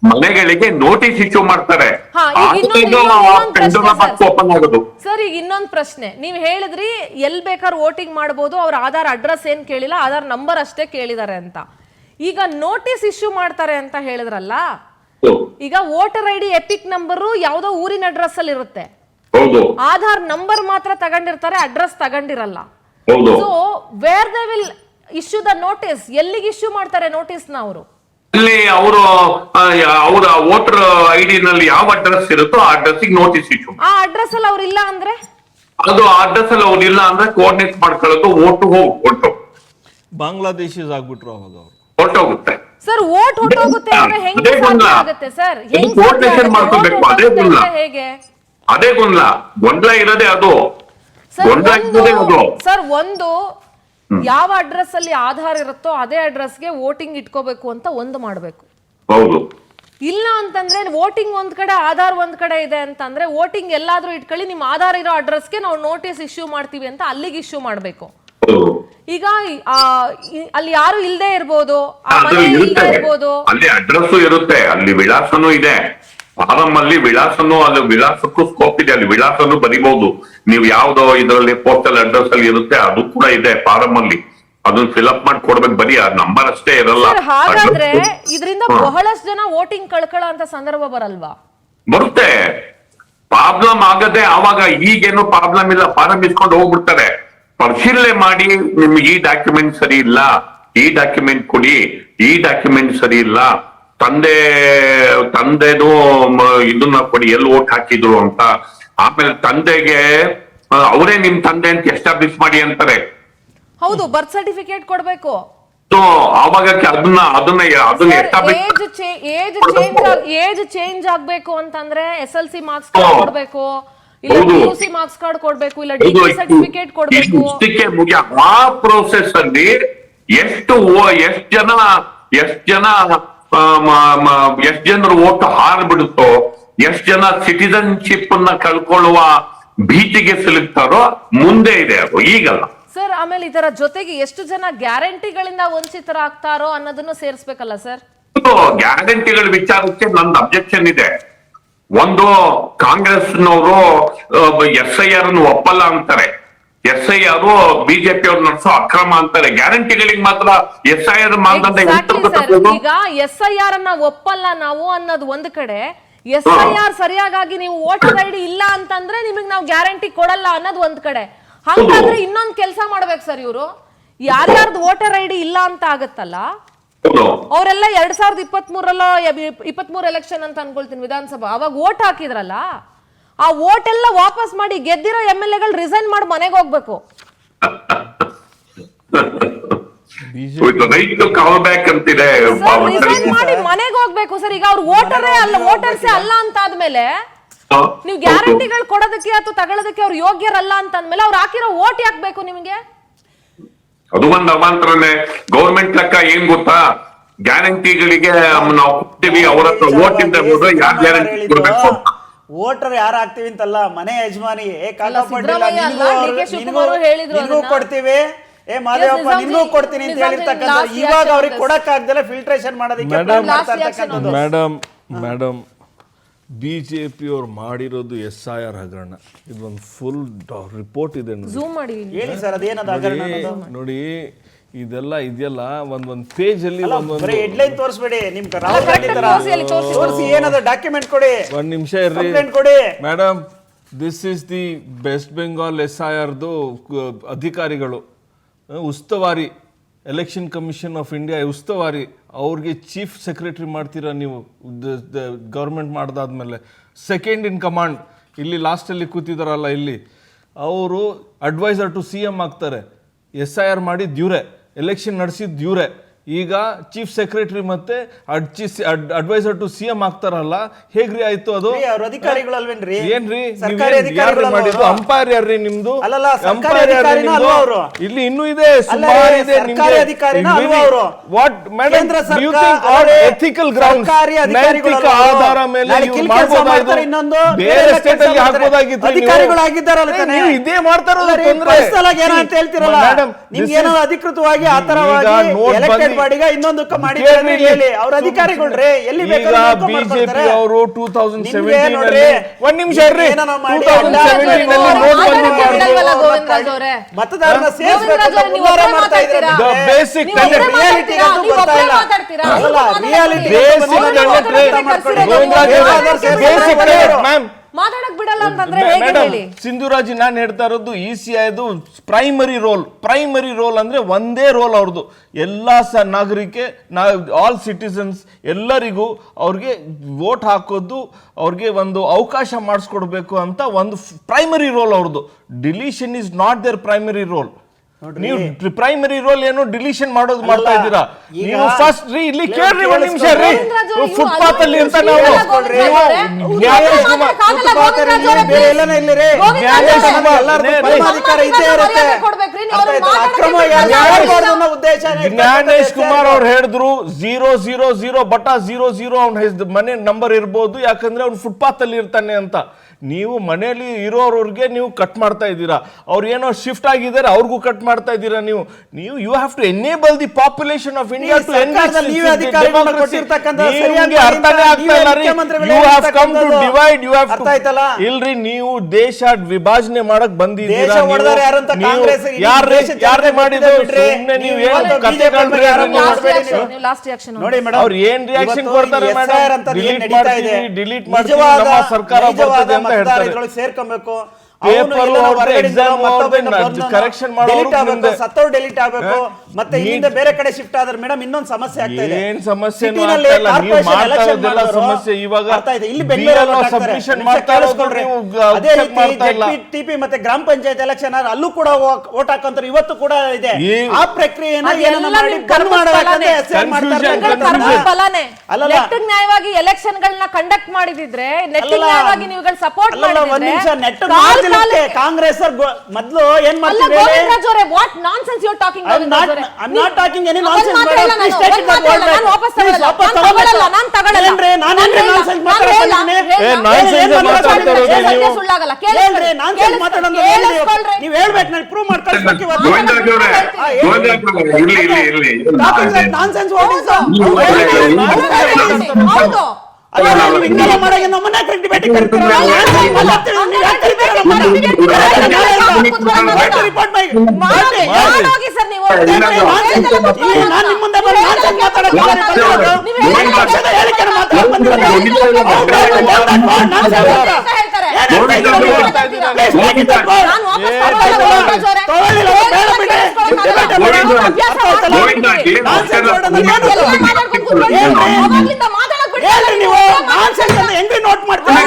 ಮನೆಗಳಿಗೆ ನೋಟಿಸ್ ಇಶ್ಯೂ ಮಾಡ್ತಾರೆ. ಹಾ, ಈಗ ಇನ್ನೊಂದ್ ಪ್ರಶ್ನೆ ಓಪನ್ ಆಗೋದು. ಸರ್, ಈಗ ಇನ್ನೊಂದು ಪ್ರಶ್ನೆ. ನೀವ್ ಹೇಳಿದ್ರಿ ಎಲ್ ಬೇಕಾದ್ರೂ ವೋಟಿಂಗ್ ಮಾಡಬಹುದು, ಅವ್ರ ಆಧಾರ್ ಅಡ್ರೆಸ್ ಏನ್ ಕೇಳಿಲ್ಲ, ಆಧಾರ್ ನಂಬರ್ ಅಷ್ಟೇ ಕೇಳಿದಾರೆ ಅಂತ. ಈಗ ನೋಟಿಸ್ ಇಶ್ಯೂ ಮಾಡ್ತಾರೆ ಅಂತ ಹೇಳಿದ್ರಲ್ಲ, ಈಗ ವೋಟರ್ ಐಡಿ ಎಪಿಕ್ ನಂಬರು ಯಾವ್ದೋ ಊರಿನ ಅಡ್ರೆಸ್ ಅಲ್ಲಿ ಇರುತ್ತೆ, ಹೌದು, ಆಧಾರ್ ನಂಬರ್ ಮಾತ್ರ ತಗೊಂಡಿರ್ತಾರೆ, ಅಡ್ರೆಸ್ ತಗೊಂಡಿರಲ್ಲ. ಹೌದು. So where they will issue the notice, ಎಲ್ಲಿಗೆ ಇಶ್ಯೂ ಮಾಡ್ತಾರೆ ನೋಟಿಸ್ ನ ಅವರು? ಅಲ್ಲಿ ಅವರು ಅವರ ವೋಟರ್ ಐಡಿ ನಲ್ಲಿ ಯಾವ ಅಡ್ರೆಸ್ ಇರುತ್ತೋ ಆ ಅಡ್ರೆಸ್ ನೋಟಿಸ್ ಇಶ್ಯೂ. ಆ ಅಡ್ರೆಸ್ ಅಲ್ಲಿ ಅವ್ರು ಇಲ್ಲ ಅಂದ್ರೆ, ಅದು ಅಡ್ರೆಸ್ ಅಲ್ಲಿ ಅವ್ರು ಇಲ್ಲ ಅಂದ್ರೆ ಕೋಆರ್ಡಿನೇಟ್ ಮಾಡ್ಕೊಳ್ಳೋದು, ಹೊರಟು ಬಾಂಗ್ಲಾದೇಶೀಸ್ ಆಗ್ಬಿಟ್ರು ಅವಾಗ ಅವರು, ಹೊರಟೋಗುತ್ತೆ. ಸರ್ ವೋಟ್ ಹೊರಟೋಗುತ್ತೆ ಅಂದ್ರೆ ಹೆಂಗೆ ಅದೇ ಗೊಂದಲ. ಸಾಧ್ಯ ಆಗುತ್ತೆ ಸರ್? ಹೆಂಗ್ ಕೋಆರ್ಡಿನೇಷನ್ ಸಾಧ್ಯ ಮಾಡ್ಕೋಬೇಕು, ಆಗುತ್ತೆ? ಅದೇ ಗೊಂದಲ. ಹೇಗೆ ಅದೇ ಗೊಂದಲ ಇರೋದೇ ಅದು. ಸರ್? ಗೊಂದಲ ಇರೋದೇ ಅದು. ಸರ್, ಒಂದು ಯಾವ ಅಡ್ರೆಸ್ ಅಲ್ಲಿ ಆಧಾರ್ ಇರುತ್ತೋ ಅದೇ ಅಡ್ರೆಸ್ಗೆ ವೋಟಿಂಗ್ ಇಟ್ಕೋಬೇಕು ಅಂತ ಒಂದು ಮಾಡ್ಬೇಕು. ಹೌದು. ಇಲ್ಲ ಅಂತಂದ್ರೆ ವೋಟಿಂಗ್ ಒಂದ್ ಕಡೆ ಆಧಾರ್ ಒಂದ್ ಕಡೆ ಇದೆ ಅಂತಂದ್ರೆ ವೋಟಿಂಗ್ ಎಲ್ಲಾದ್ರೂ ಇಟ್ಕೊಳ್ಳಿ, ನಿಮ್ ಆಧಾರ್ ಇರೋ ಅಡ್ರೆಸ್ಗೆ ನಾವು ನೋಟಿಸ್ ಇಶ್ಯೂ ಮಾಡ್ತೀವಿ ಅಂತ ಅಲ್ಲಿಗೆ ಇಶ್ಯೂ ಮಾಡ್ಬೇಕು. ಹೌದು. ಈಗ ಅಲ್ಲಿ ಯಾರು ಇಲ್ದೇ ಇರ್ಬೋದು, ಆ ಅದು ಮನೆ ಇರುತ್ತೆ, ಇಲ್ದೇ ಇರ್ಬೋದು. ಅಲ್ಲಿ ಅಡ್ರೆಸ್ ಇರುತ್ತೆ, ಅಲ್ಲಿ ವಿಳಾಸನೂ ಇದೆ. ಫಾರಂ ಅಲ್ಲಿ ವಿಳಾಸನೂ, ಅಲ್ಲಿ ವಿಳಾಸಕ್ಕೂ ಸ್ಕೋಪ್ ಇದೆ, ಅಲ್ಲಿ ವಿಳಾಸನೂ ಬರಿಬಹುದು. ನೀವು ಯಾವ್ದೋ ಇದರಲ್ಲಿ ಪೋಸ್ಟಲ್ ಅಡ್ರೆಸ್ ಅಲ್ಲಿ ಇರುತ್ತೆ, ಅದು ಕೂಡ ಇದೆ ಫಾರಂ ಅಲ್ಲಿ. ಅದನ್ನ ಫಿಲ್ಅಪ್ ಮಾಡಿ ಕೊಡ್ಬೇಕು, ಬರೀ ಆ ನಂಬರ್ ಅಷ್ಟೇ ಇರಲ್ಲ. ಸರ್, ಹಾಗಾದ್ರೆ ಇದರಿಂದ ಬಹಳಷ್ಟು ಜನ ವೋಟಿಂಗ್ ಕಳ್ಕೊಳ್ಳೋ ಅಂತ ಸಂದರ್ಭ ಬರಲ್ವಾ? ಬರುತ್ತೆ. ಪ್ರಾಬ್ಲಮ್ ಆಗದೆ ಅವಾಗ. ಈಗೇನು ಪ್ರಾಬ್ಲಮ್ ಇಲ್ಲ, ಫಾರಂ ಇಸ್ಕೊಂಡು ಹೋಗ್ಬಿಡ್ತಾರೆ. ಪರಿಶೀಲನೆ ಮಾಡಿ, ನಿಮ್ಗೆ ಈ ಡಾಕ್ಯುಮೆಂಟ್ ಸರಿ ಇಲ್ಲ, ಈ ಡಾಕ್ಯುಮೆಂಟ್ ಕೊಡಿ, ಈ ಡಾಕ್ಯುಮೆಂಟ್ ಸರಿ ಇಲ್ಲ, ತಂದೆದು ಇದನ್ನ ಕೊಡಿ, ಎಲ್ಲಿ ಓಟ್ ಹಾಕಿದ್ರು ಅಂತ. ಆಮೇಲೆ ತಂದೆಗೆ ಅವರೇ ನಿಮ್ ತಂದೆ ಅಂತ ಎಸ್ಟಾಬ್ಲಿಷ್ ಮಾಡಿ ಅಂತಾರೆ. ಹೌದು, ಬರ್ತ್ ಸರ್ಟಿಫಿಕೇಟ್ ಕೊಡ್ಬೇಕು. ಸೊ ಅವಾಗ ಅದನ್ನ ಏಜ್ ಚೇಂಜ್ ಆಗ್ಬೇಕು ಅಂತಂದ್ರೆ SLC ಮಾರ್ಕ್ಸ್ ಕಾರ್ಡ್ ಕೊಡ್ಬೇಕು, ಇಲ್ಲ PUC ಮಾರ್ಕ್ಸ್ ಕಾರ್ಡ್ ಕೊಡ್ಬೇಕು, ಇಲ್ಲ ಡಿಗ್ರಿ ಸರ್ಟಿಫಿಕೇಟ್ ಕೊಡ್ಬೇಕು. ಆ ಪ್ರೋಸೆಸ್ ಅಲ್ಲಿ ಎಷ್ಟು ಜನರ ಓಟ್ ಹಾರ್ಬಿಡುತ್ತೋ, ಎಷ್ಟು ಜನ ಸಿಟಿಸನ್ಶಿಪ್ ಅನ್ನ ಕಳ್ಕೊಳ್ಳುವ ಭೀತಿಗೆ ಸಿಲುಕ್ತಾರೋ ಮುಂದೆ ಇದೆ, ಅದು ಈಗಲ್ಲ. ಸರ್, ಆಮೇಲೆ ಇದರ ಜೊತೆಗೆ ಎಷ್ಟು ಜನ ಗ್ಯಾರಂಟಿಗಳಿಂದ ವಂಚಿತರಾಗ್ತಾರೋ ಅನ್ನೋದನ್ನು ಸೇರಿಸ್ಬೇಕಲ್ಲ ಸರ್? ಗ್ಯಾರಂಟಿಗಳ ವಿಚಾರಕ್ಕೆ ನಂದು ಅಬ್ಜೆಕ್ಷನ್ ಇದೆ. ಒಂದು, ಕಾಂಗ್ರೆಸ್ನವರು SIR ಅನ್ನು ಒಪ್ಪಲ್ಲ ಅಂತಾರೆ. SIR ಬಿಜೆಪಿ ಅವ್ರು ನಡೆಸೋ ಅಕ್ರಮ ಅಂತಾರೆ. ಗ್ಯಾರಂಟಿಗಳಿಗೆ ಮಾತ್ರ SIR ಮಾನದಂಡ. ಈಗ SIR ಅನ್ನ ಒಪ್ಪಲ್ಲ ನಾವು ಅನ್ನೋದು ಒಂದ್ ಕಡೆ, SIR ಸರಿಯಾಗಿ ನೀವು ವೋಟರ್ ಐಡಿ ಇಲ್ಲ ಅಂತಂದ್ರೆ ನಿಮಗೆ ನಾವು ಗ್ಯಾರಂಟಿ ಕೊಡಲ್ಲ ಅನ್ನೋದು ಒಂದ್ ಕಡೆ. ಹಾಗಾದ್ರೆ ಇನ್ನೊಂದ್ ಕೆಲಸ ಮಾಡ್ಬೇಕು ಸರ್ ಇವರು. ಯಾರ್ಯಾರ್ದು ವೋಟರ್ ಐಡಿ ಇಲ್ಲ ಅಂತ ಆಗತ್ತಲ್ಲ, ಅವರೆಲ್ಲ 2023 23 ಎಲೆಕ್ಷನ್ ಅಂತ ಅನ್ಕೊಳ್ತೀನಿ, ವಿಧಾನಸಭಾ, ಅವಾಗ ವೋಟ್ ಹಾಕಿದ್ರಲ್ಲ, ಆ ವೋಟ್ ಎಲ್ಲ ವಾಪಸ್ ಮಾಡಿ ಗೆದ್ದಿರೋ MLAಗಳು ರಿಸೈನ್ ಮಾಡಿ ಮನೆಗೆ ಹೋಗ್ಬೇಕು. ರಿಸೈನ್ ಮಾಡಿ ಮನೆಗೆ ಹೋಗ್ಬೇಕು ಸರ್. ಈಗ ಅವ್ರು ವೋಟರ್ಸೇ ಅಲ್ಲ ಅಂತ ಆದ್ಮೇಲೆ ನೀವು ಗ್ಯಾರಂಟಿಗಳು ಕೊಡೋದಕ್ಕೆ ಅಥವಾ ತಗೊಳ್ಳೋದಕ್ಕೆ ಅವ್ರು ಯೋಗ್ಯರಲ್ಲ ಅಂತ ಅಂದ್ಮೇಲೆ ಅವ್ರು ಹಾಕಿರೋ ವೋಟ್ ಯಾಕೆ ಬೇಕು ನಿಮ್ಗೆ? ಅದು ಒಂದು ಅವಾಂತರನೇ. ಗೌರ್ಮೆಂಟ್ ಲೆಕ್ಕ ಏನ್ ಗೊತ್ತಾ, ಗ್ಯಾರಂಟಿಗಳಿಗೆ ನಾವು ಕೊಡ್ತೀವಿ, ಅವ್ರ ಹತ್ರ ವೋಟ್ ಇಂದ ಯಾರು ಗ್ಯಾರಂಟಿ ಕೊಡ್ಬೇಕು? ವೋಟರ್ ಯಾರು ಆಗ್ತೀವಿ ಅಂತಲ್ಲ, ಮನೆ ಯಜಮಾನಿ ನಿನ್ಗೂ ಕೊಡ್ತೀವಿ, ಮಾದೇವಪ್ಪ ನಿನ್ಗೂ ಕೊಡ್ತೀನಿ ಅಂತ ಹೇಳಿರ್ತಕ್ಕಂಥ, ಇವಾಗ ಅವ್ರಿಗೆ ಕೊಡಕ್ ಆಗ್ದಲ್ಲ ಫಿಲ್ಟ್ರೇಷನ್ ಮಾಡೋದಕ್ಕೆ. ಮೇಡಮ್, BJP ಅವ್ರು ಮಾಡಿರೋದು SIR ಹಗರಣ. ಇದೊಂದು ಫುಲ್ ರಿಪೋರ್ಟ್ ಇದೆ ನೋಡಿ. ಇದೆಲ್ಲ ಇದೆಯಲ್ಲ ಒಂದ್ ಪೇಜ್ ಅಲ್ಲಿ ಹೆಡ್ಲೈನ್ ತೋರಿಸ್ಬೇಡಿ, ನಿಮ್ ರಾಹುಲ್ ಗಾಂಧಿ ತರ ತೋರಿಸಿ, ಏನದು ಡಾಕ್ಯುಮೆಂಟ್ ಕೊಡಿ. ಒಂದ್ ನಿಮಿಷ ಇರ್ರಿ madam. This is the West Bengal SIRದು ಅಧಿಕಾರಿಗಳು, ಉಸ್ತುವಾರಿ ಎಲೆಕ್ಷನ್ ಕಮಿಷನ್ ಆಫ್ ಇಂಡಿಯಾ ಉಸ್ತುವಾರಿ, ಅವ್ರಿಗೆ ಚೀಫ್ ಸೆಕ್ರೆಟರಿ ಮಾಡ್ತೀರಾ ನೀವು ಗೌರ್ಮೆಂಟ್ ಮಾಡ್ದಾದ್ಮೇಲೆ. ಸೆಕೆಂಡ್ ಇನ್ ಕಮಾಂಡ್ ಇಲ್ಲಿ ಲಾಸ್ಟಲ್ಲಿ ಕೂತಿದಾರಲ್ಲ ಇಲ್ಲಿ, ಅವರು ಅಡ್ವೈಸರ್ ಟು CM ಆಗ್ತಾರೆ. SIR ಮಾಡಿದ್ದು ಇವರೇ, ಎಲೆಕ್ಷನ್ ನಡೆಸಿದ್ದು ಇವರೇ. ಈಗ ಚೀಫ್ ಸೆಕ್ರೆಟರಿ ಮತ್ತೆ ಅಡ್ವೈಸರ್ ಟು CM ಆಗ್ತಾರಲ್ಲ, ಹೇಗ್ರಿ ಆಯ್ತು ಅದು? ಅವ್ರ ಅಧಿಕಾರಿಗಳಲ್ವೇನ್ರಿ? ಏನ್ರಿ ಸರ್ಕಾರಿ ಅಧಿಕಾರಿಗಳು ಮಾಡಿದ್ದು? ಅಂಪೈರ್ ಯಾರ್ರಿ ನಿಮ್ದು? ಅಲ್ಲಲ್ಲ, ಸರ್ಕಾರಿ ಅಂಪೈರ್ ಯಾರ್ರಿ ಅಧಿಕಾರಿನೂ ನಿಮ್ದು? ಅಲ್ವಾ ಅವ್ರು? ಇಲ್ಲಿ ಇನ್ನೂ ಇದೆ, ಸುಮಾರು ಅಲ್ಲರಿ, ಇದೆ ಸರ್ಕಾರಿ ಅಧಿಕಾರಿನೂ ಅಲ್ವಾ ಅವ್ರು? ವಾಟ್ ಮೇಡಮ್, ಕೇಂದ್ರ ಡು ಯು ಸರ್ಕಾರ ಥಿಂಕ್ ಆನ್ ಎಥಿಕಲ್ ಗ್ರೌಂಡ್ಸ್, ಸರ್ಕಾರಿ ಅಧಿಕಾರಿಗಳು ನೈತಿಕ ಆಧಾರ ಮೇಲೆ ನಾಳೆ ನೀವು ಕಿಲ್ ಕೆಲಸ ಮಾಡ್ತಾರೆ, ಇನ್ನೊಂದು ಮಾಡಬಹುದಾಗಿತ್ತು. ಬೇರೆ ಬೇರೆ ಸ್ಟೇಟ್ ಅಲ್ಲಿ ಕೆಲಸ ಹಾಕಬಹುದಾಗಿತ್ತು. ಅಧಿಕಾರಿಗಳಾಗಿದ್ದಾರಲ್ಲ ತಾನೇ? ನೀವು ಇದೇ ಮಾಡ್ತಾ ಇರೋದು ಅಲ್ಲರಿ, ತೊಂದ್ರೆ. ಪರ್ಸನಲ್ ಏನೋ ಅಂತ ಹೇಳ್ತಿರಲ್ಲ ಮೇಡಮ್, ನಿಮ್ಗೆ ಏನೋ ಅಧಿಕೃತವಾಗಿ ಆತರವಾಗಿ ಎಲೆಕ್ಟೆಡ್ ಬಾಡಿಗ ಇನ್ನೊಂದಕ್ಕೆ ಮಾಡಿದ್ದಾರೆ ಹೇಳಿ. ಅವ್ರ ಅಧಿಕಾರಿಗಳ್ರಿ ಎಲ್ಲಿ ಬೇಕಾದ್ರೂ ಬಿಜೆಪಿ ಅವರು 2017 ನೋಡ್ರಿ, ಒಂದ್ ನಿಮಿಷ ಇರ್ರಿ, ಏನೋ ಮಾಡಿ 2017 ನಲ್ಲಿ ನೋಟ್ ಬಂದಿ ಬಿಡಲ್ವಲ್ಲ ಮಾಡಿದ್ರು. ಗೋವಿಂದರಾಜ್ ಅವರೇ? ಮತದಾರನ ಸೇರಿಸಬೇಕು ಅಂತ ಗೋವಿಂದರಾಜ್ ಮುನ್ನೋರ ನೀವು ಮಾಡ್ತಾ ಇದ್ದಾರೆ. The basic ನೀವು tendency. ಒಬ್ರೇ ಮಾತಾಡ್ತೀರಾ? ರಿಯಾಲಿಟಿ ನೀವು ಗೊತ್ತಾ ಒಬ್ರೇ ಇಲ್ಲ. ಮಾತಾಡ್ತೀರಾ? ಅಲ್ಲ, ನೀವು ರಿಯಾಲಿಟಿ ಬೇಸಿಕ್ ಮಾತಾಡ್ತೀರಾ? ಮ್ಯಾಮ್ ಮಾತಾಡಕ್ ಬಿಡಲ್ಲ ಅಂತಂದ್ರೆ ಹೇಗೆ ಮೇಡಮ್, ಹೇಳಿ? ಸಿಂಧುರಾಜ್ ನಾನು ಹೇಳ್ತಾ ಇರೋದು ECIದು ಪ್ರೈಮರಿ ರೋಲ್ ಅಂದ್ರೆ ಒಂದೇ ರೋಲ್ ಅವ್ರದ್ದು. ಎಲ್ಲ ನಾಗರಿಕೆ, ಆಲ್ ಸಿಟಿಸನ್ಸ್ ಎಲ್ಲರಿಗೂ ಅವ್ರಿಗೆ ವೋಟ್ ಹಾಕೋದು, ಅವ್ರಿಗೆ ಒಂದು ಅವಕಾಶ ಮಾಡಿಸ್ಕೊಡ್ಬೇಕು ಅಂತ ಒಂದು ಪ್ರೈಮರಿ ರೋಲ್ ಅವ್ರದ್ದು. Deletion is not there primary role. ನೀವು ಪ್ರೈಮರಿ ರೋಲ್ ಏನು ಡಿಲೀಷನ್ ಮಾಡೋದು ಮಾಡ್ತಾ ಇದ್ದೀರಾ ನೀವು. ಫಸ್ಟ್ ರೀ ಇಲ್ಲಿ ಕೇಳ್ರಿ, ಒಂದ್ ನಿಮಿಷ ರೀ, ಫುಟ್ಪಾತ್ ಅಲ್ಲಿ ಅಂತ ನಾವು ಜ್ಞಾನೇಶ್ ಕುಮಾರ್ ಅವ್ರು ಹೇಳಿದ್ರು 000 ಅವ್ನ ಮನೆ ನಂಬರ್ ಇರ್ಬೋದು, ಯಾಕಂದ್ರೆ ಅವ್ನು ಫುಟ್ಪಾತ್ ಅಲ್ಲಿ ಇರ್ತಾನೆ ಅಂತ. ನೀವು ಮನೆಯಲ್ಲಿ ಇರೋರ್ಗೆ ನೀವು ಕಟ್ ಮಾಡ್ತಾ ಇದ್ದೀರಾ. ಅವ್ರು ಏನೋ ಶಿಫ್ಟ್ ಆಗಿದ್ದಾರೆ, ಅವ್ರಿಗೂ ಕಟ್ ಮಾಡ್ತಾ ಇದ್ದೀರಾ. ನೀವು you have to enable the population of India to ಅರ್ಥನೇ ಆಗ್ತಾ ಇಲ್ಲ ರೀ. You have come to divide, you have to. ಇಲ್ರಿ, ನೀವು ದೇಶ ವಿಭಾಜನೆ ಮಾಡಕ್ ಬಂದಿದ್ದೀರಾ. ಯಾರೇ ಮಾಡಿದ್ರು ಸುಮ್ಮನೆ ನೀವು ಏನು ಕಥೆಗಳ್ರಿ ನೋಡಿ ಮೇಡಮ್, ಅವ್ರು ಏನ್ ರಿಯಾಕ್ಷನ್ ಕೊಡ್ತಾರೆ ಮೇಡಮ್? ಡಿಲೀಟ್ ಮಾಡ್ತೀವಿ, ನಮ್ಮ ಸರ್ಕಾರ ಬರ್ತದೆ ಅಂತ ಹೇಳ್ತಾರೆ. ಸೇರ್ಕೊಬೇಕು, ಕರೆಕ್ಷನ್ ಮಾಡೋದು ಸತ್ತವ್ರು ಡೆಲೀಟ್ ಆಗಬೇಕು, ಮತ್ತೆ ಇಲ್ಲಿಂದ ಬೇರೆ ಕಡೆ ಶಿಫ್ಟ್ ಆದ್ರೆ ಮೇಡಮ್ ಇನ್ನೊಂದು ಸಮಸ್ಯೆ ಆಗ್ತಾ ಇದೆ. ಏನ್ ಸಮಸ್ಯೆ ಮಾಡ್ತಾ ಸಮಸ್ಯೆ ಇವಾಗ ಇಲ್ಲಿ ಬೆಂಗಳೂರಲ್ಲಿ ಸಬ್ಮಿಷನ್ ಮಾಡ್ತಾ ಇರೋದು ಅದೇ ರೀತಿ ಟಿಪಿ ಮತ್ತೆ ಗ್ರಾಮ ಪಂಚಾಯತ್ ಎಲೆಕ್ಷನ್ ಆದ್ರೂ ಕೂಡ ವೋಟ್ ಹಾಕಂತಾರೆ. ಇವತ್ತು ಕೂಡ ಇದೆ ಆ ಪ್ರಕ್ರಿಯೆನ ನ್ಯಾಯವಾಗಿ ಎಲೆಕ್ಷನ್ ಗಳನ್ನ ಕಂಡಕ್ಟ್ ಮಾಡಿದಿದ್ರೆ, ನ್ಯಾಯವಾಗಿ ನೀವುಗಳು ಸಪೋರ್ಟ್ ಮಾಡಿದ್ರೆ ಕಾಂಗ್ರೆಸ್ ಮೊದಲು ಏನ್ ಮಾಡ್ತಾರೆ? What nonsense you are talking? I'm not talking any nonsense. ನೀವು ಹೇಳ್ಬೇಕು, ನಾನು ಪ್ರೂವ್ ಮಾಡ್ಕೊಳ್ಬೇಕು. ಹೆಂಗ್ರಿ ನೋಟ್ ಮಾಡ್ತೀವಿ?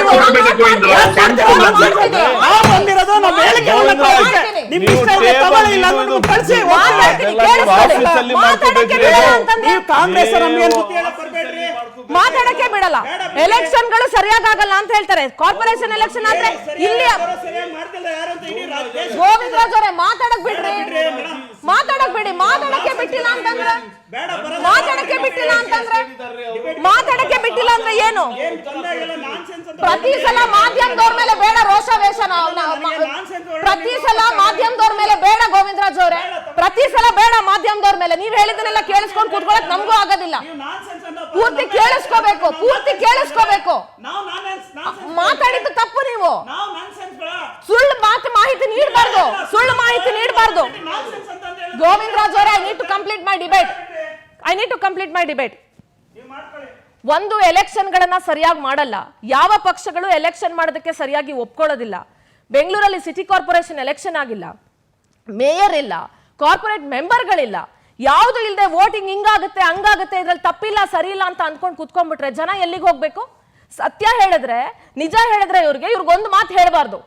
ಮಾತಾಡಕ್ಕೆ ಬಿಡಲ್ಲ. ಎಲೆಕ್ಷನ್ ಗಳು ಸರಿಯಾಗಲ್ಲ ಅಂತ ಹೇಳ್ತಾರೆ. ಕಾರ್ಪೊರೇಷನ್ ಎಲೆಕ್ಷನ್ ಆದ್ರೆ ಇಲ್ಲಿ ಗೋವಿಂದರಾಜ್ ಅವರೇ ಮಾತಾಡಕ್ ಬಿಡ್ರಿ, ಮಾತಾಡಕ್ ಬಿಡಿ. ಮಾತಾಡಕ್ಕೆ ಬಿಟ್ಟಿಲ್ಲ ಅಂತಂದ್ರೆ ಮಾತಾಡಕ್ಕೆ ಬಿಟ್ಟಿಲ್ಲ ಅಂದ್ರೆ ಏನು? ಪ್ರತಿ ಸಲ ಮಾಧ್ಯಮದವ್ರ ಮೇಲೆ ಬೇಡ ರೋಷಾವೇಶ. ಪ್ರತಿ ಸಲ ಮಾಧ್ಯಮದವ್ರ ಮೇಲೆ ಬೇಡ ಗೋವಿಂದರಾಜ್ ಅವರೇ, ಪ್ರತಿ ಸಲ ಬೇಡ ಮಾಧ್ಯಮದವ್ರ ಮೇಲೆ. ನೀವ್ ಹೇಳಿದನ್ನೆಲ್ಲ ಕೇಳಿಸ್ಕೊಂಡು ಕೂತ್ಕೊಳಕ್ ನಮಗೂ ಆಗೋದಿಲ್ಲ. ಪೂರ್ತಿ ಕೇಳಿಸ್ಕೋಬೇಕು. ಮಾತಾಡಿದ್ದು ತಪ್ಪು. ನೀವು ಸುಳ್ಳು ಮಾಹಿತಿ ನೀಡಬಾರ್ದು. ಗೋವಿಂದರಾಜ್ ಅವರೇ, I need to complete my debate. ಒಂದು ಎಲೆಕ್ಷನ್ ಗಳನ್ನ ಸರಿಯಾಗಿ ಮಾಡಲ್ಲ. ಯಾವ ಪಕ್ಷಗಳು ಎಲೆಕ್ಷನ್ ಮಾಡೋದಕ್ಕೆ ಸರಿಯಾಗಿ ಒಪ್ಕೊಳ್ಳೋದಿಲ್ಲ. ಬೆಂಗಳೂರಲ್ಲಿ ಸಿಟಿ ಕಾರ್ಪೊರೇಷನ್ ಎಲೆಕ್ಷನ್ ಆಗಿಲ್ಲ, ಮೇಯರ್ ಇಲ್ಲ, ಕಾರ್ಪೊರೇಟ್ ಮೆಂಬರ್ಗಳಿಲ್ಲ, ಯಾವುದು ಇಲ್ಲದೆ ವೋಟಿಂಗ್ ಹಿಂಗಾಗುತ್ತೆ ಹಂಗಾಗುತ್ತೆ, ಇದ್ರಲ್ಲಿ ತಪ್ಪಿಲ್ಲ ಸರಿ ಇಲ್ಲ ಅಂತ ಅಂದ್ಕೊಂಡು ಕುತ್ಕೊಂಡ್ಬಿಟ್ರೆ ಜನ ಎಲ್ಲಿಗೆ ಹೋಗ್ಬೇಕು? ಸತ್ಯ ಹೇಳಿದ್ರೆ, ನಿಜ ಹೇಳಿದ್ರೆ ಇವ್ರಿಗೊಂದು ಮಾತು ಹೇಳಬಾರ್ದು.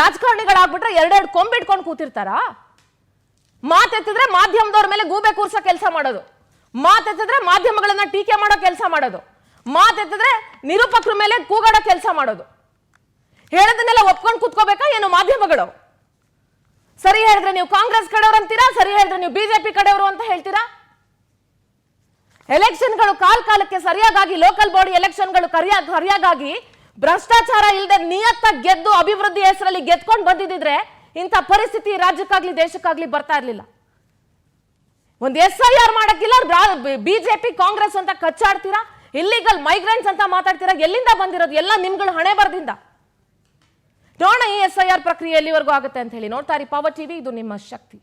ರಾಜಕಾರಣಿಗಳಾಗ್ಬಿಟ್ರೆ ಎರಡೆರಡು ಕೊಂಬಿಟ್ಕೊಂಡು ಕೂತಿರ್ತಾರಾ? ಮಾತೆತ್ತಿದ್ರೆ ಮಾಧ್ಯಮದವ್ರ ಮೇಲೆ ಗೂಬೆ ಕೂರ್ಸೋ ಕೆಲಸ ಮಾಡೋದು, ಮಾತೆತ್ತಿದ್ರೆ ಮಾಧ್ಯಮಗಳನ್ನ ಟೀಕೆ ಮಾಡೋ ಕೆಲಸ ಮಾಡೋದು, ಮಾತೆತ್ತಿದ್ರೆ ನಿರೂಪಕರ ಮೇಲೆ ಕೂಗಾಡೋ ಕೆಲಸ ಮಾಡೋದು. ಹೇಳೋದನ್ನೆಲ್ಲ ಒಪ್ಕೊಂಡು ಕೂತ್ಕೋಬೇಕಾ ಏನು ಮಾಧ್ಯಮಗಳು? ಸರಿ ಹೇಳಿದ್ರೆ ನೀವು ಕಾಂಗ್ರೆಸ್ ಕಡೆಯವರು ಅಂತೀರಾ, ಸರಿ ಹೇಳಿದ್ರೆ ನೀವು ಬಿಜೆಪಿ ಕಡೆಯವರು ಅಂತ ಹೇಳ್ತೀರಾ. ಎಲೆಕ್ಷನ್ಗಳು ಕಾಲಕ್ಕೆ ಸರಿಯಾಗಿ, ಲೋಕಲ್ ಬಾಡಿ ಎಲೆಕ್ಷನ್ಗಳು ಸರಿಯಾಗಿ ಭ್ರಷ್ಟಾಚಾರ ಇಲ್ಲದೆ ನಿಯತ್ತಾಗಿ ಗೆದ್ದು ಅಭಿವೃದ್ಧಿ ಹೆಸರಲ್ಲಿ ಗೆದ್ಕೊಂಡು ಬಂದಿದ್ರೆ ಇಂಥ ಪರಿಸ್ಥಿತಿ ರಾಜ್ಯಕ್ಕಾಗ್ಲಿ ದೇಶಕ್ಕಾಗ್ಲಿ ಬರ್ತಾ ಇರ್ಲಿಲ್ಲ. ಒಂದು SIR ಮಾಡಕ್ಕಿಲ್ಲ, ಬಿಜೆಪಿ ಕಾಂಗ್ರೆಸ್ ಅಂತ ಕಚ್ಚಾಡ್ತೀರಾ, ಇಲ್ಲಿಗಲ್ ಮೈಗ್ರೆಂಟ್ಸ್ ಅಂತ ಮಾತಾಡ್ತೀರಾ. ಎಲ್ಲಿಂದ ಬಂದಿರೋದು? ಎಲ್ಲ ನಿಮ್ಗಳು ಹಣೆ ಬರದಿಂದ. ನೋಡೋಣ ಈ SIR ಪ್ರಕ್ರಿಯೆ ಎಲ್ಲಿವರೆಗೂ ಆಗುತ್ತೆ ಅಂತ ಹೇಳಿ. ನೋಡ್ತಾ ಇರಿ ಪವರ್ ಟಿವಿ, ಇದು ನಿಮ್ಮ ಶಕ್ತಿ.